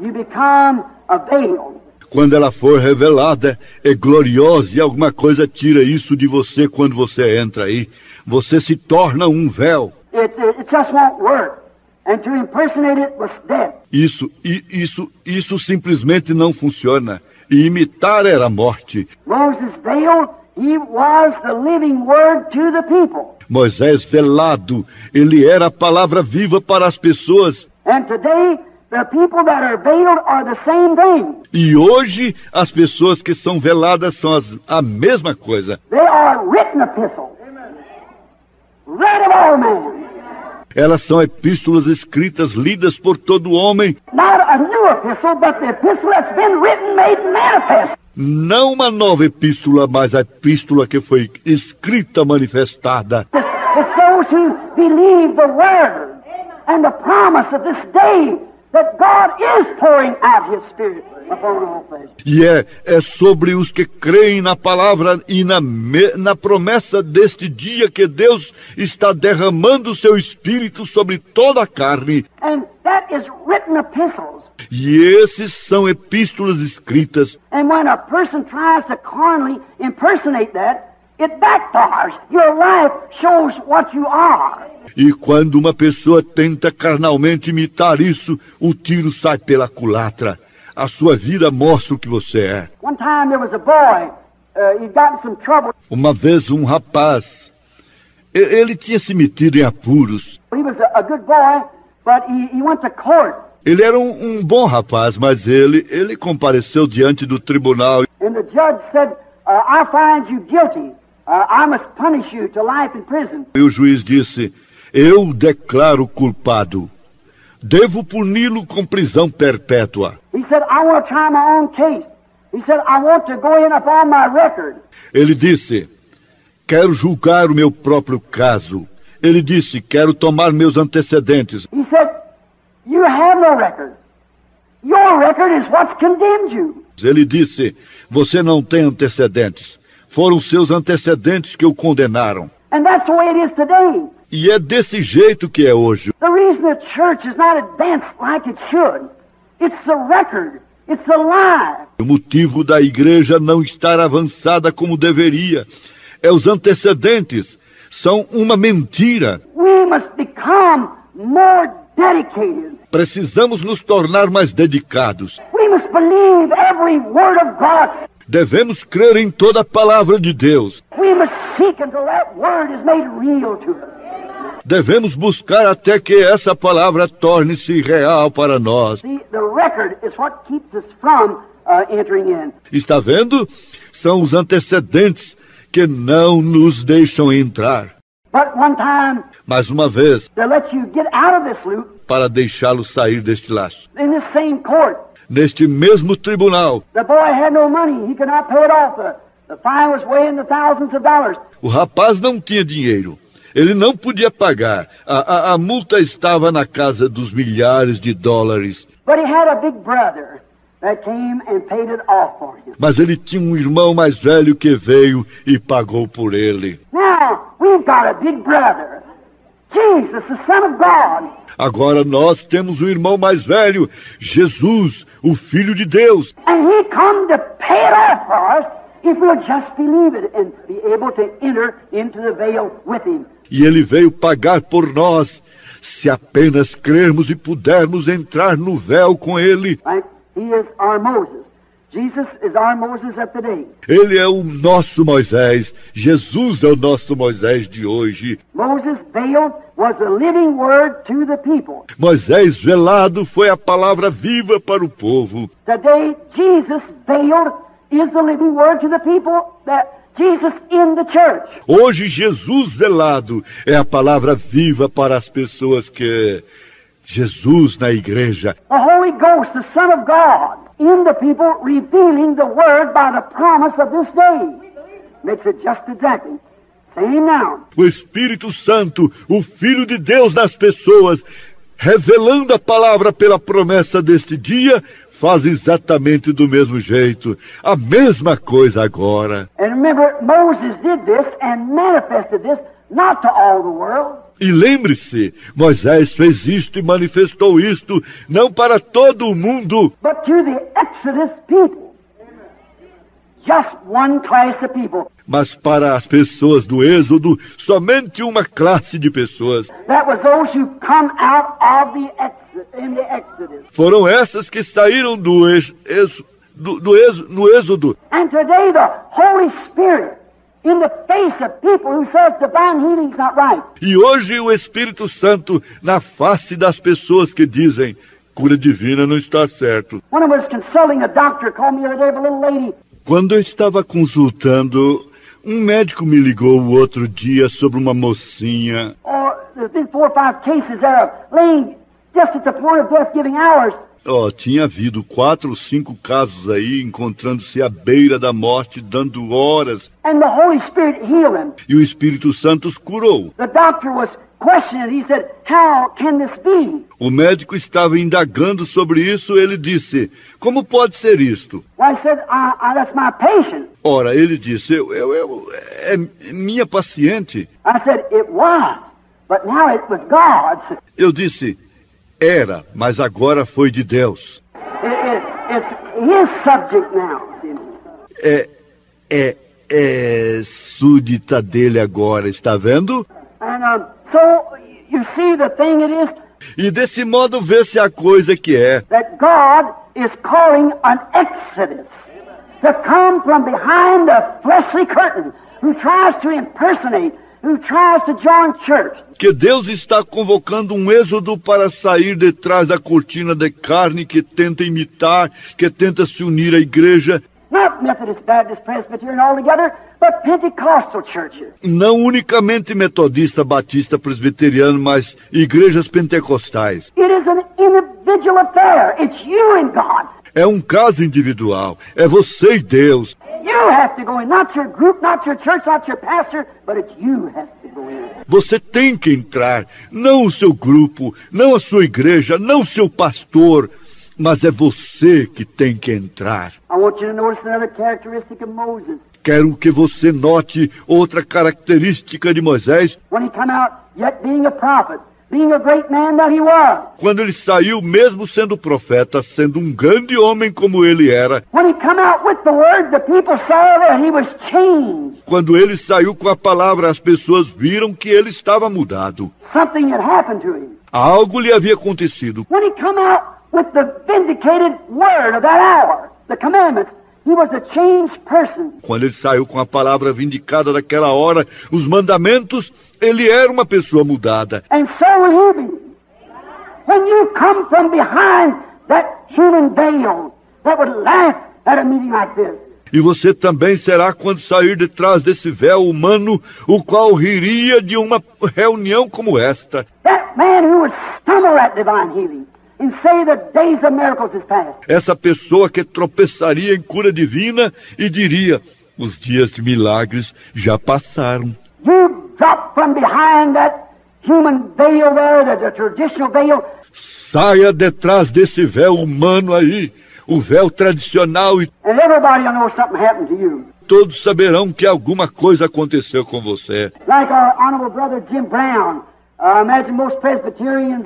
You become a veil. Quando ela for revelada, é gloriosa e alguma coisa tira isso de você quando você entra aí. Você se torna um véu. It just won't work. And to impersonate it was dead. Isso simplesmente não funciona. E imitar era morte. Moses veiled, he was the living word to the people. Moisés velado, ele era a palavra viva para as pessoas. And today, the people that are veiled are the same thing. E hoje, as pessoas que são veladas são a mesma coisa. They are written epistles. Read of all men. Elas são epístolas escritas, lidas por todo homem. Not a new epistle, but the epistle that's been written, made manifest. Não uma nova epístola, mas a epístola que foi escrita, manifestada. It's those who believe the word and the promise of this day that God is pouring out His Spirit upon all flesh. E é sobre os que creem na palavra e na promessa deste dia que Deus está derramando o seu Espírito sobre toda a carne. And that is written epistles. E esses são epístolas escritas. And when a person tries to carnally impersonate that, it backfires. Your life shows what you are. E quando uma pessoa tenta carnalmente imitar isso, o tiro sai pela culatra. A sua vida mostra o que você é. One time there was a boy, he'd gotten some trouble. Uma vez um rapaz, ele tinha se metido em apuros. He was a good boy, but he went to court. Ele era um bom rapaz, mas ele compareceu diante do tribunal. And the judge said, I find you guilty. I must punish you to life in prison. E o juiz disse, eu declaro culpado. Devo puni-lo com prisão perpétua. He said, I want to try my own case. He said, I want to go in upon my record. Ele disse, Quero julgar o meu próprio caso. Ele disse, quero tomar meus antecedentes. He said, you have no record. Your record is what's condemned you. Ele disse, você não tem antecedentes. Foram seus antecedentes que o condenaram. And that's the way it is today. E é desse jeito que é hoje. The reason the church is not advanced like it should, it's the record. It's a lie. O motivo da igreja não estar avançada como deveria é os antecedentes. São uma mentira. We must become more dedicated. Precisamos nos tornar mais dedicados. We must believe every word of God. Devemos crer em toda a palavra de Deus. We must seek until that word is made real to us. Devemos buscar até que essa palavra torne-se real para nós. The record is what keeps us from entering in. Está vendo? São os antecedentes que não nos deixam entrar. But one time, Mais uma vez, to let you get out of this loop, para deixá-lo sair deste laço. in this same court, Neste mesmo tribunal, the boy had no money. He could not pay it off. The fine was way in the thousands of dollars. o rapaz não tinha dinheiro. Ele não podia pagar. A multa estava na casa dos milhares de dólares. But he had a big brother that came and paid it off for him. Mas ele tinha um irmão mais velho que veio e pagou por ele. Now, we've got a big brother. Jesus, the Son of God. Agora nós temos um irmão mais velho, Jesus, o Filho de Deus. And he come to pay it off for us if we'll just believe it and be able to enter into the veil with him. E ele veio pagar por nós, se apenas crermos e pudermos entrar no véu com ele. Right? He is our Moses. Jesus is our Moses of today. Ele é o nosso Moisés. Jesus é o nosso Moisés de hoje. Moses veiled was the living word to the people. Moisés velado foi a palavra viva para o povo. Today, Jesus veiled is the living word to the people, that Jesus in the church. Hoje, Jesus velado é a palavra viva para as pessoas que... Jesus na igreja. The Holy Ghost, the Son of God, in the people, revealing the word by the promise of this day. Makes it just exactly same now. O Espírito Santo, o Filho de Deus nas pessoas, revelando a palavra pela promessa deste dia, faz exatamente do mesmo jeito. A mesma coisa agora. And remember, Moses did this and manifested this not to all the world. E lembre-se, Moisés fez isto e manifestou isto, não para todo o mundo, But to the Exodus people. Just one class of people. mas para as pessoas do Êxodo, somente uma classe de pessoas. That was those who come out of the Exodus. Foram essas que saíram no Êxodo. And today the Holy Spirit, in the face of people who says divine healing is not right. E hoje o Espírito Santo na face das pessoas que dizem cura divina não está certo. When I was consulting a doctor, called me the other day of a little lady. Quando eu estava consultando, um médico me ligou o outro dia sobre uma mocinha. There's been 4 or 5 cases there of laying just at the point of death, giving hours. Tinha havido 4 ou 5 casos aí, encontrando-se à beira da morte, dando horas. And the Holy Spirit healed him. E o Espírito Santo os curou. The doctor was questioning. He said, how can this be? O médico estava indagando sobre isso. Ele disse, como pode ser isto? Well, I said, that's my patient. Ora, ele disse, é minha paciente. I said, it was, but now it was God's. Eu disse, era, mas agora foi de Deus. It's his subject now. See? É súdita dele agora, está vendo? And so you see the thing it is E desse modo vê-se a coisa que é. that God is calling an exodus to come from behind the fleshly curtain, who tries to impersonate, who tries to join church. Que Deus está convocando um êxodo para sair de trás da cortina de carne que tenta imitar, que tenta se unir à igreja. Not Methodist, Baptist, Presbyterian altogether, but Pentecostal churches. Não unicamente metodista, batista, presbiteriano, mas igrejas pentecostais. It is an individual affair. It's you and God. É um caso individual. É você e Deus. You have to go in. Not your group, not your church, not your pastor, but it's you has to go in. Você tem que entrar, não o seu grupo, não a sua igreja, não o seu pastor, mas é você que tem que entrar. I want you to notice another characteristic of Moses. Quero que você note outra característica de Moisés. When he come out, yet being a prophet, being a great man that he was. Quando ele saiu, mesmo sendo profeta, sendo um grande homem como ele era. When he come out with the word, the people saw that he was changed. Quando ele saiu com a palavra, as pessoas viram que ele estava mudado. Something had happened to him. Algo lhe havia acontecido. When he come out with the vindicated word of that hour, the commandments, he was a changed person. Quando ele saiu com a palavra vindicada daquela hora, os mandamentos, ele era uma pessoa mudada. And so will you be. When you come from behind that human veil that would laugh at a meeting like this. E você também será quando sair de trás desse véu humano, o qual riria de uma reunião como esta. That man who would stumble at divine healing and say the days of miracles is past. Essa pessoa que tropeçaria em cura divina e diria, os dias de milagres já passaram. You drop from behind that human veil there, the traditional veil. Saia detrás desse véu humano aí, o véu tradicional, e And everybody will know something happened to you. todos saberão que alguma coisa aconteceu com você. Like our honorable brother Jim Brown. I imagine most Presbyterians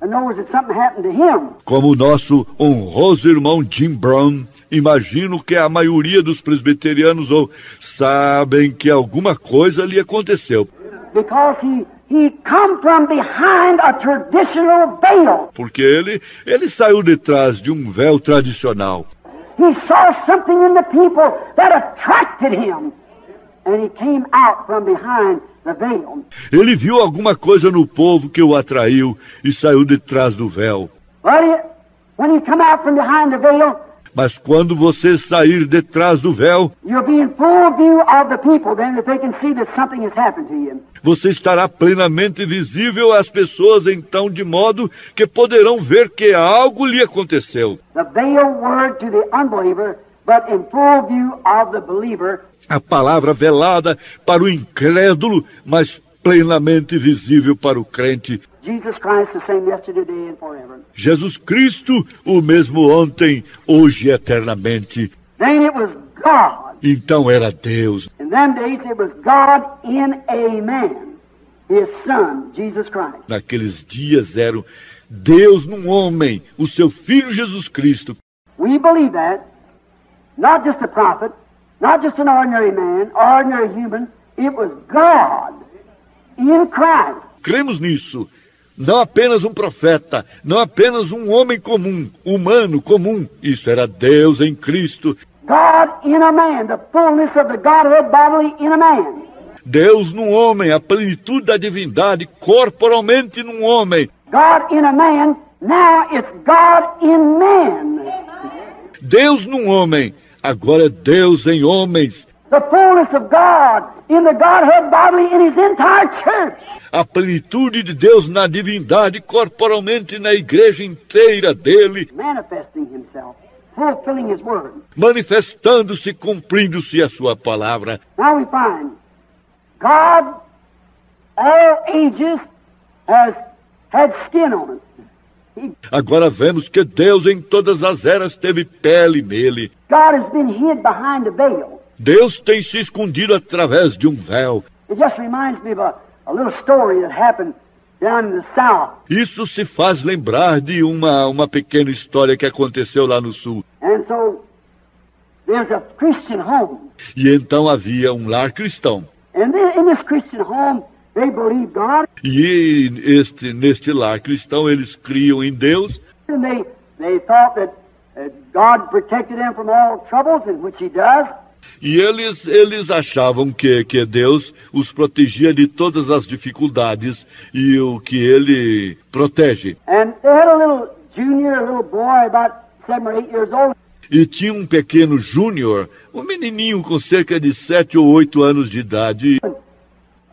knows that something happened to him. Como o nosso honroso irmão Jim Brown, imagino que a maioria dos presbiterianos sabem que alguma coisa lhe aconteceu. Because he come from behind a traditional veil. Porque ele saiu de trás de um véu tradicional. He saw something in the people that attracted him. And he came out from behind the veil. Ele viu alguma coisa no povo que o atraiu e saiu de trás do véu. But when you come out from behind the veil, Mas quando você sair de trás do véu, you'll be in full view of the people then that they can see that something has happened to you. você estará plenamente visível às pessoas, então, de modo que poderão ver que algo lhe aconteceu. The veil word to the unbeliever, but in full view of the believer. A palavra velada para o incrédulo, mas plenamente visível para o crente. Jesus Christ the same yesterday, today, and forever. Jesus Cristo, o mesmo ontem, hoje e eternamente. Then it was God. Então era Deus. In them days it was God in a man, His Son, Jesus Christ. Naqueles dias era Deus num homem, o seu Filho Jesus Cristo. We believe that. Not just a prophet, not just an ordinary man, ordinary human. It was God in Christ. Cremos nisso. Não apenas um profeta, não apenas um homem comum, humano comum. Isso era Deus em Cristo. God in a man, the fullness of the Godhead bodily in a man. Deus num homem, a plenitude da divindade corporalmente num homem. God in a man, now it's God in man. Deus num homem, agora é Deus em homens. The fullness of God in the Godhead bodily in His entire church. A plenitude de Deus na divindade corporalmente na igreja inteira dele, Manifesting Himself, fulfilling His word. manifestando-se, cumprindo-se a sua palavra. Now we find God, all ages, has had skin on it. Agora vemos que Deus em todas as eras teve pele nele. God has been hid behind a veil. Deus tem se escondido através de um véu. It just reminds me of a little story that happened down in the South. Isso se faz lembrar de uma pequena história que aconteceu lá no sul. And so there's a Christian home. E então havia um lar cristão. And in this Christian home, they believe God. E neste lar cristão eles criam em Deus. And they thought that God protected them from all troubles, in which He does. E eles achavam que Deus os protegia de todas as dificuldades e o que Ele protege. And they had a little boy about 7 or 8 years old. E tinha um pequeno Júnior, um menininho com cerca de 7 ou 8 anos de idade.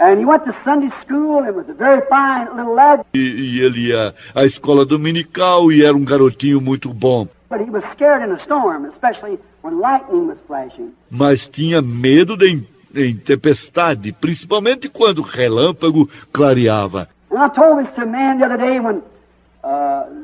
And he went to Sunday school and was a very fine little lad. E ele ia à escola dominical e era um garotinho muito bom. But he was scared in a storm, especially when lightning was flashing. Mas tinha medo em tempestade, principalmente quando o relâmpago clareava. And I told this to a man the other day when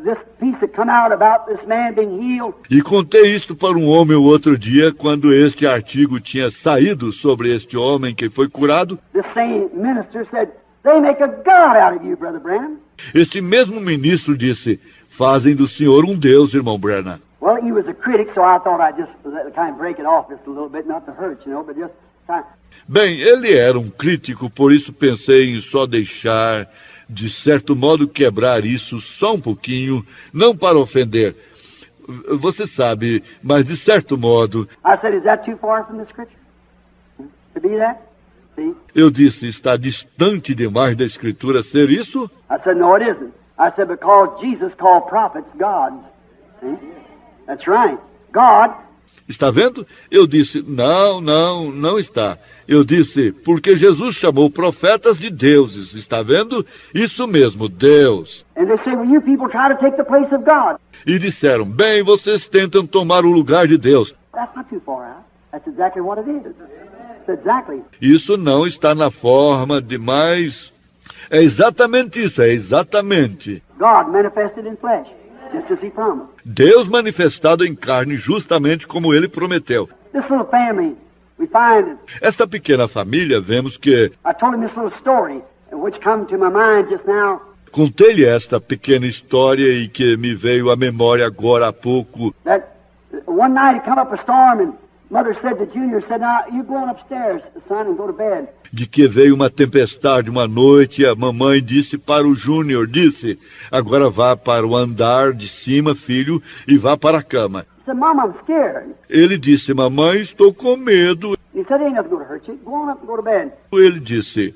this piece had come out about this man being healed. E contei isto para um homem o outro dia, quando este artigo tinha saído sobre este homem que foi curado. This same minister said, "They make a god out of you, Brother Branham." Este mesmo ministro disse, fazem do senhor um Deus, irmão Branham. Well, he was a critic, so I thought I'd just kind of break it off just a little bit, not to hurt, but just kind of... Bem, ele era um crítico, por isso pensei em só deixar, de certo modo, quebrar isso só um pouquinho, não para ofender. Você sabe, mas de certo modo... I said, "Is that too far from the Scripture? To be that?" See? Eu disse, está distante demais da Escritura ser isso? I said, "No, it isn't." I said, "Because Jesus called prophets gods." See? That's right. God... Está vendo? Eu disse, não está. Eu disse, porque Jesus chamou profetas de deuses. Está vendo? Isso mesmo, Deus. And they say, "Well, you people try to take the place of God." E disseram, bem, vocês tentam tomar o lugar de Deus. That's not too far out. That's exactly what it is. It's exactly. Isso não está na forma de mais... É exatamente isso, é exatamente. God manifested in flesh, just as he promised. Deus manifestado em carne, justamente como ele prometeu. This little family, we find... Esta pequena família, vemos que... I told him this little story, which come to my mind just now. Contei-lhe esta pequena história e que me veio à memória agora há pouco. That one night it come up a storm and Mother said to Junior, said, "Now you go on upstairs, son, and go to bed." De que veio uma tempestade uma noite e a mamãe disse para o Júnior, disse, agora vá para o andar de cima, filho, e vá para a cama. He said, "Mom, I'm scared." Ele disse, mamãe, estou com medo. He said, "Ain't nothing going to hurt you. Go on up and go to bed." Ele disse,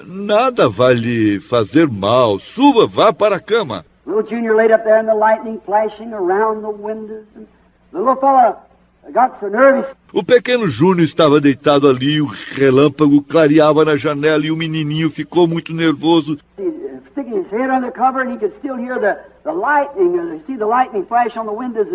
nada vai lhe fazer mal, suba, vá para a cama. Little Junior laid up there in the lightning flashing around the windows. And the little fella got so nervous. O pequeno Júnior estava deitado ali, o relâmpago clareava na janela e o menininho ficou muito nervoso. Sticking his head under cover, and he could still hear the lightning. See the lightning flash on the windows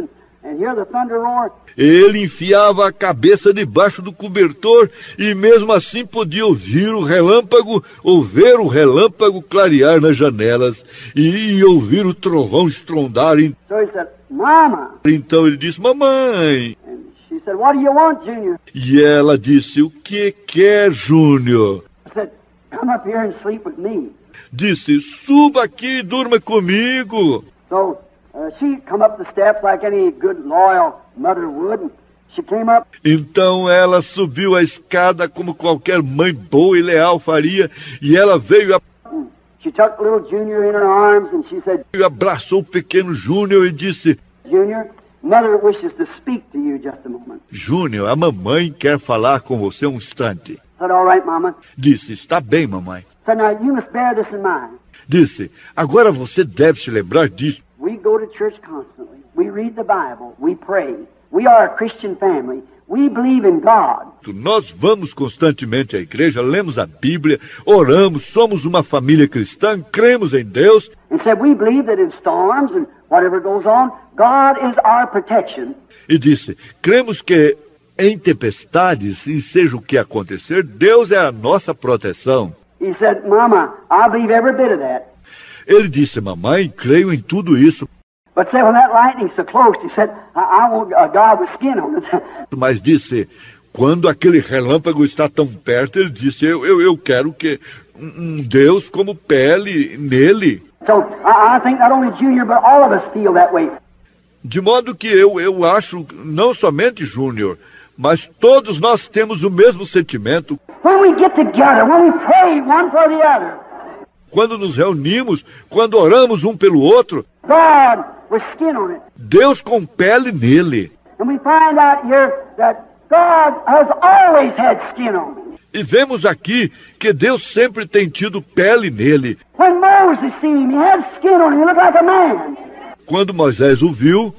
and hear the thunder roar. Ele enfiava a cabeça debaixo do cobertor e mesmo assim podia ouvir o relâmpago, ou ver o relâmpago clarear nas janelas e ouvir o trovão estrondar. So he said, "Mama." Então ele disse, mamãe. And she said, "What do you want, Junior?" E ela disse, o que quer, Júnior? I said, "Come up here and sleep with me." Disse, suba aqui e durma comigo. So she come up the steps like any good loyal mother would, and she came up. Então ela subiu a escada como qualquer mãe boa e leal faria, e ela veio She took little Junior in her arms and she said, e abraçou o pequeno Júnior e disse, "Junior, Mother wishes to speak to you just a moment." Júnior, a mamãe quer falar com você um instante. I said, "All right, Mama." Disse, está bem, mamãe. I said, "Now you must bear this in mind. Disse, agora você deve se lembrar disso. We go to church constantly. We read the Bible. We pray. We are a Christian family. We believe in God." Nós vamos constantemente à igreja, lemos a Bíblia, oramos, somos uma família cristã, cremos em Deus. And said, "We believe that in storms and whatever goes on, God is our protection." E disse, cremos que em tempestades, e seja o que acontecer, Deus é a nossa proteção. He said, "Mama, I believe every bit of that." Ele disse, mamãe, creio em tudo isso. But said, when that lightning's so close, he said, I want a God with skin on it." Mas disse, quando aquele relâmpago está tão perto, ele disse, eu quero que um Deus como pele nele. So I think not only Junior, but all of us feel that way. De modo que eu acho, não somente Júnior, mas todos nós temos o mesmo sentimento. When we get together, when we pray one for the other, Quando nos reunimos, quando oramos um pelo outro, God with skin on it. Deus com pele nele. And we find out here that God has always had skin on it. E vemos aqui que Deus sempre tem tido pele nele. When Moses seen him, he had skin on him. He looked like a man. Quando Moisés o viu,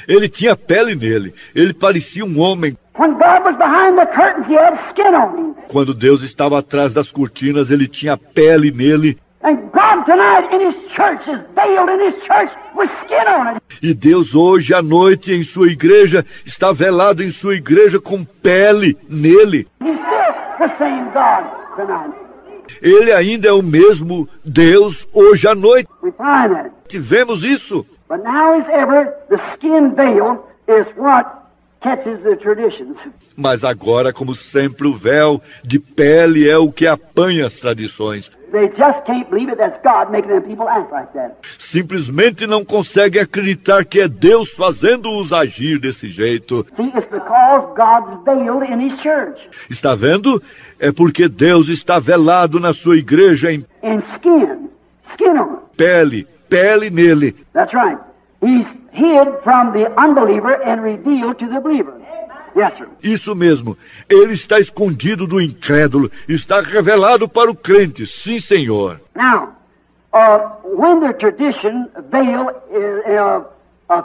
ele tinha pele nele. Ele parecia um homem. When God was behind the curtains, he had skin on him. Quando Deus estava atrás das cortinas, ele tinha pele nele. And God tonight in His church is veiled in His church with skin on it. E Deus hoje à noite em sua igreja está velado em sua igreja com pele nele. He's still the same God tonight. Ele ainda é o mesmo Deus hoje à noite. We find that. Tivemos isso. But now as ever, the skin veil is what catches the traditions. Mas agora, como sempre, o véu de pele é o que apanha as tradições. They just can't believe it. That's God making them people act like that. Simplesmente não conseguem acreditar que é Deus fazendo-os agir desse jeito. See, it's because God's veiled in His church. Está vendo? É porque Deus está velado na sua igreja em In skin on it. pele nele. That's right. He's hid from the unbeliever and revealed to the believer. Yes, sir. Isso mesmo. Ele está escondido do incrédulo, está revelado para o crente. Sim, Senhor. Now, when the tradition veil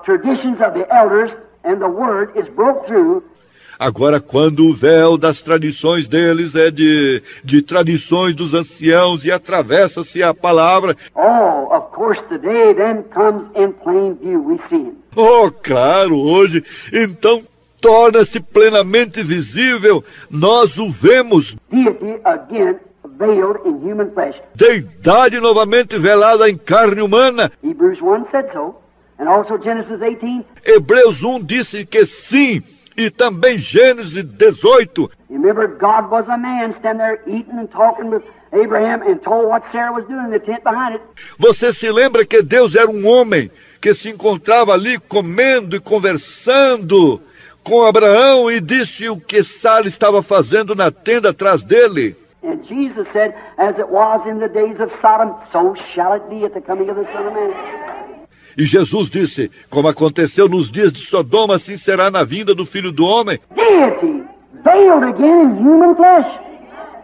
traditions of the elders and the word is broke through. Agora, quando o véu das tradições deles é de tradições dos anciãos e atravessa-se a palavra. Oh, of course, today then comes in plain view. We see Him. Oh, claro, hoje, então torna-se plenamente visível, nós o vemos. Deity again veiled in human flesh. Deidade novamente velada em carne humana. Hebrews 1 said so, and also Genesis 18. Hebreus 1 disse que sim, e também Gênesis 18. You remember, God was a man standing there eating and talking with Abraham and told what Sarah was doing in the tent behind it. Você se lembra que Deus era um homem que se encontrava ali comendo e conversando com Abraão e disse o que Sara estava fazendo na tenda atrás dele. And Jesus said, as it was in the days of Sodom, so shall it be at the coming of the Son of Man. E Jesus disse, como aconteceu nos dias de Sodoma, assim será na vinda do Filho do Homem. Deity veiled again in human flesh.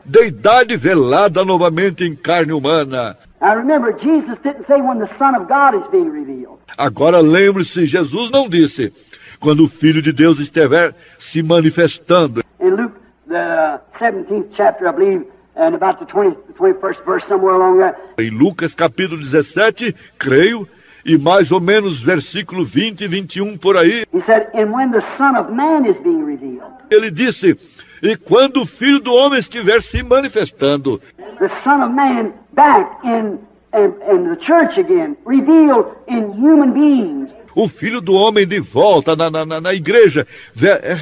Deidade velada novamente em carne humana. Now remember, Jesus didn't say when the Son of God is being revealed. Agora lembre-se, Jesus não disse quando o Filho de Deus estiver se manifestando. In Luke, the 17th chapter, I believe, and about the 21st verse, somewhere along there, Em Lucas capítulo 17, creio, e mais ou menos versículo 20 e 21 por aí, he said, and when the Son of Man is being revealed. ele disse, e quando o Filho do Homem estiver se manifestando, The Son of Man back in the church again, revealed in human beings. o Filho do Homem de volta na igreja,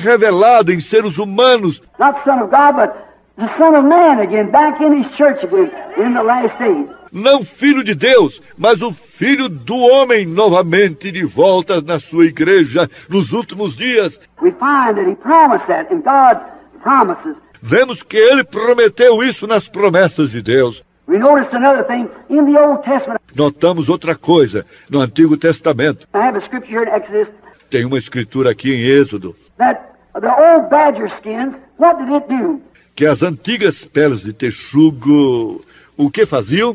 revelado em seres humanos, Not Son of God, but the Son of Man again, back in His church again, in the last days. não Filho de Deus, mas o Filho do Homem novamente de volta na sua igreja nos últimos dias. We find that He promised that in God's promises. Vemos que ele prometeu isso nas promessas de Deus. We notice another thing in the Old Testament. Notamos outra coisa no Antigo Testamento. I have a scripture here in Exodus Tem uma escritura aqui em Êxodo, that the old badger skins, what did it do? que as antigas peles de texugo, o que faziam?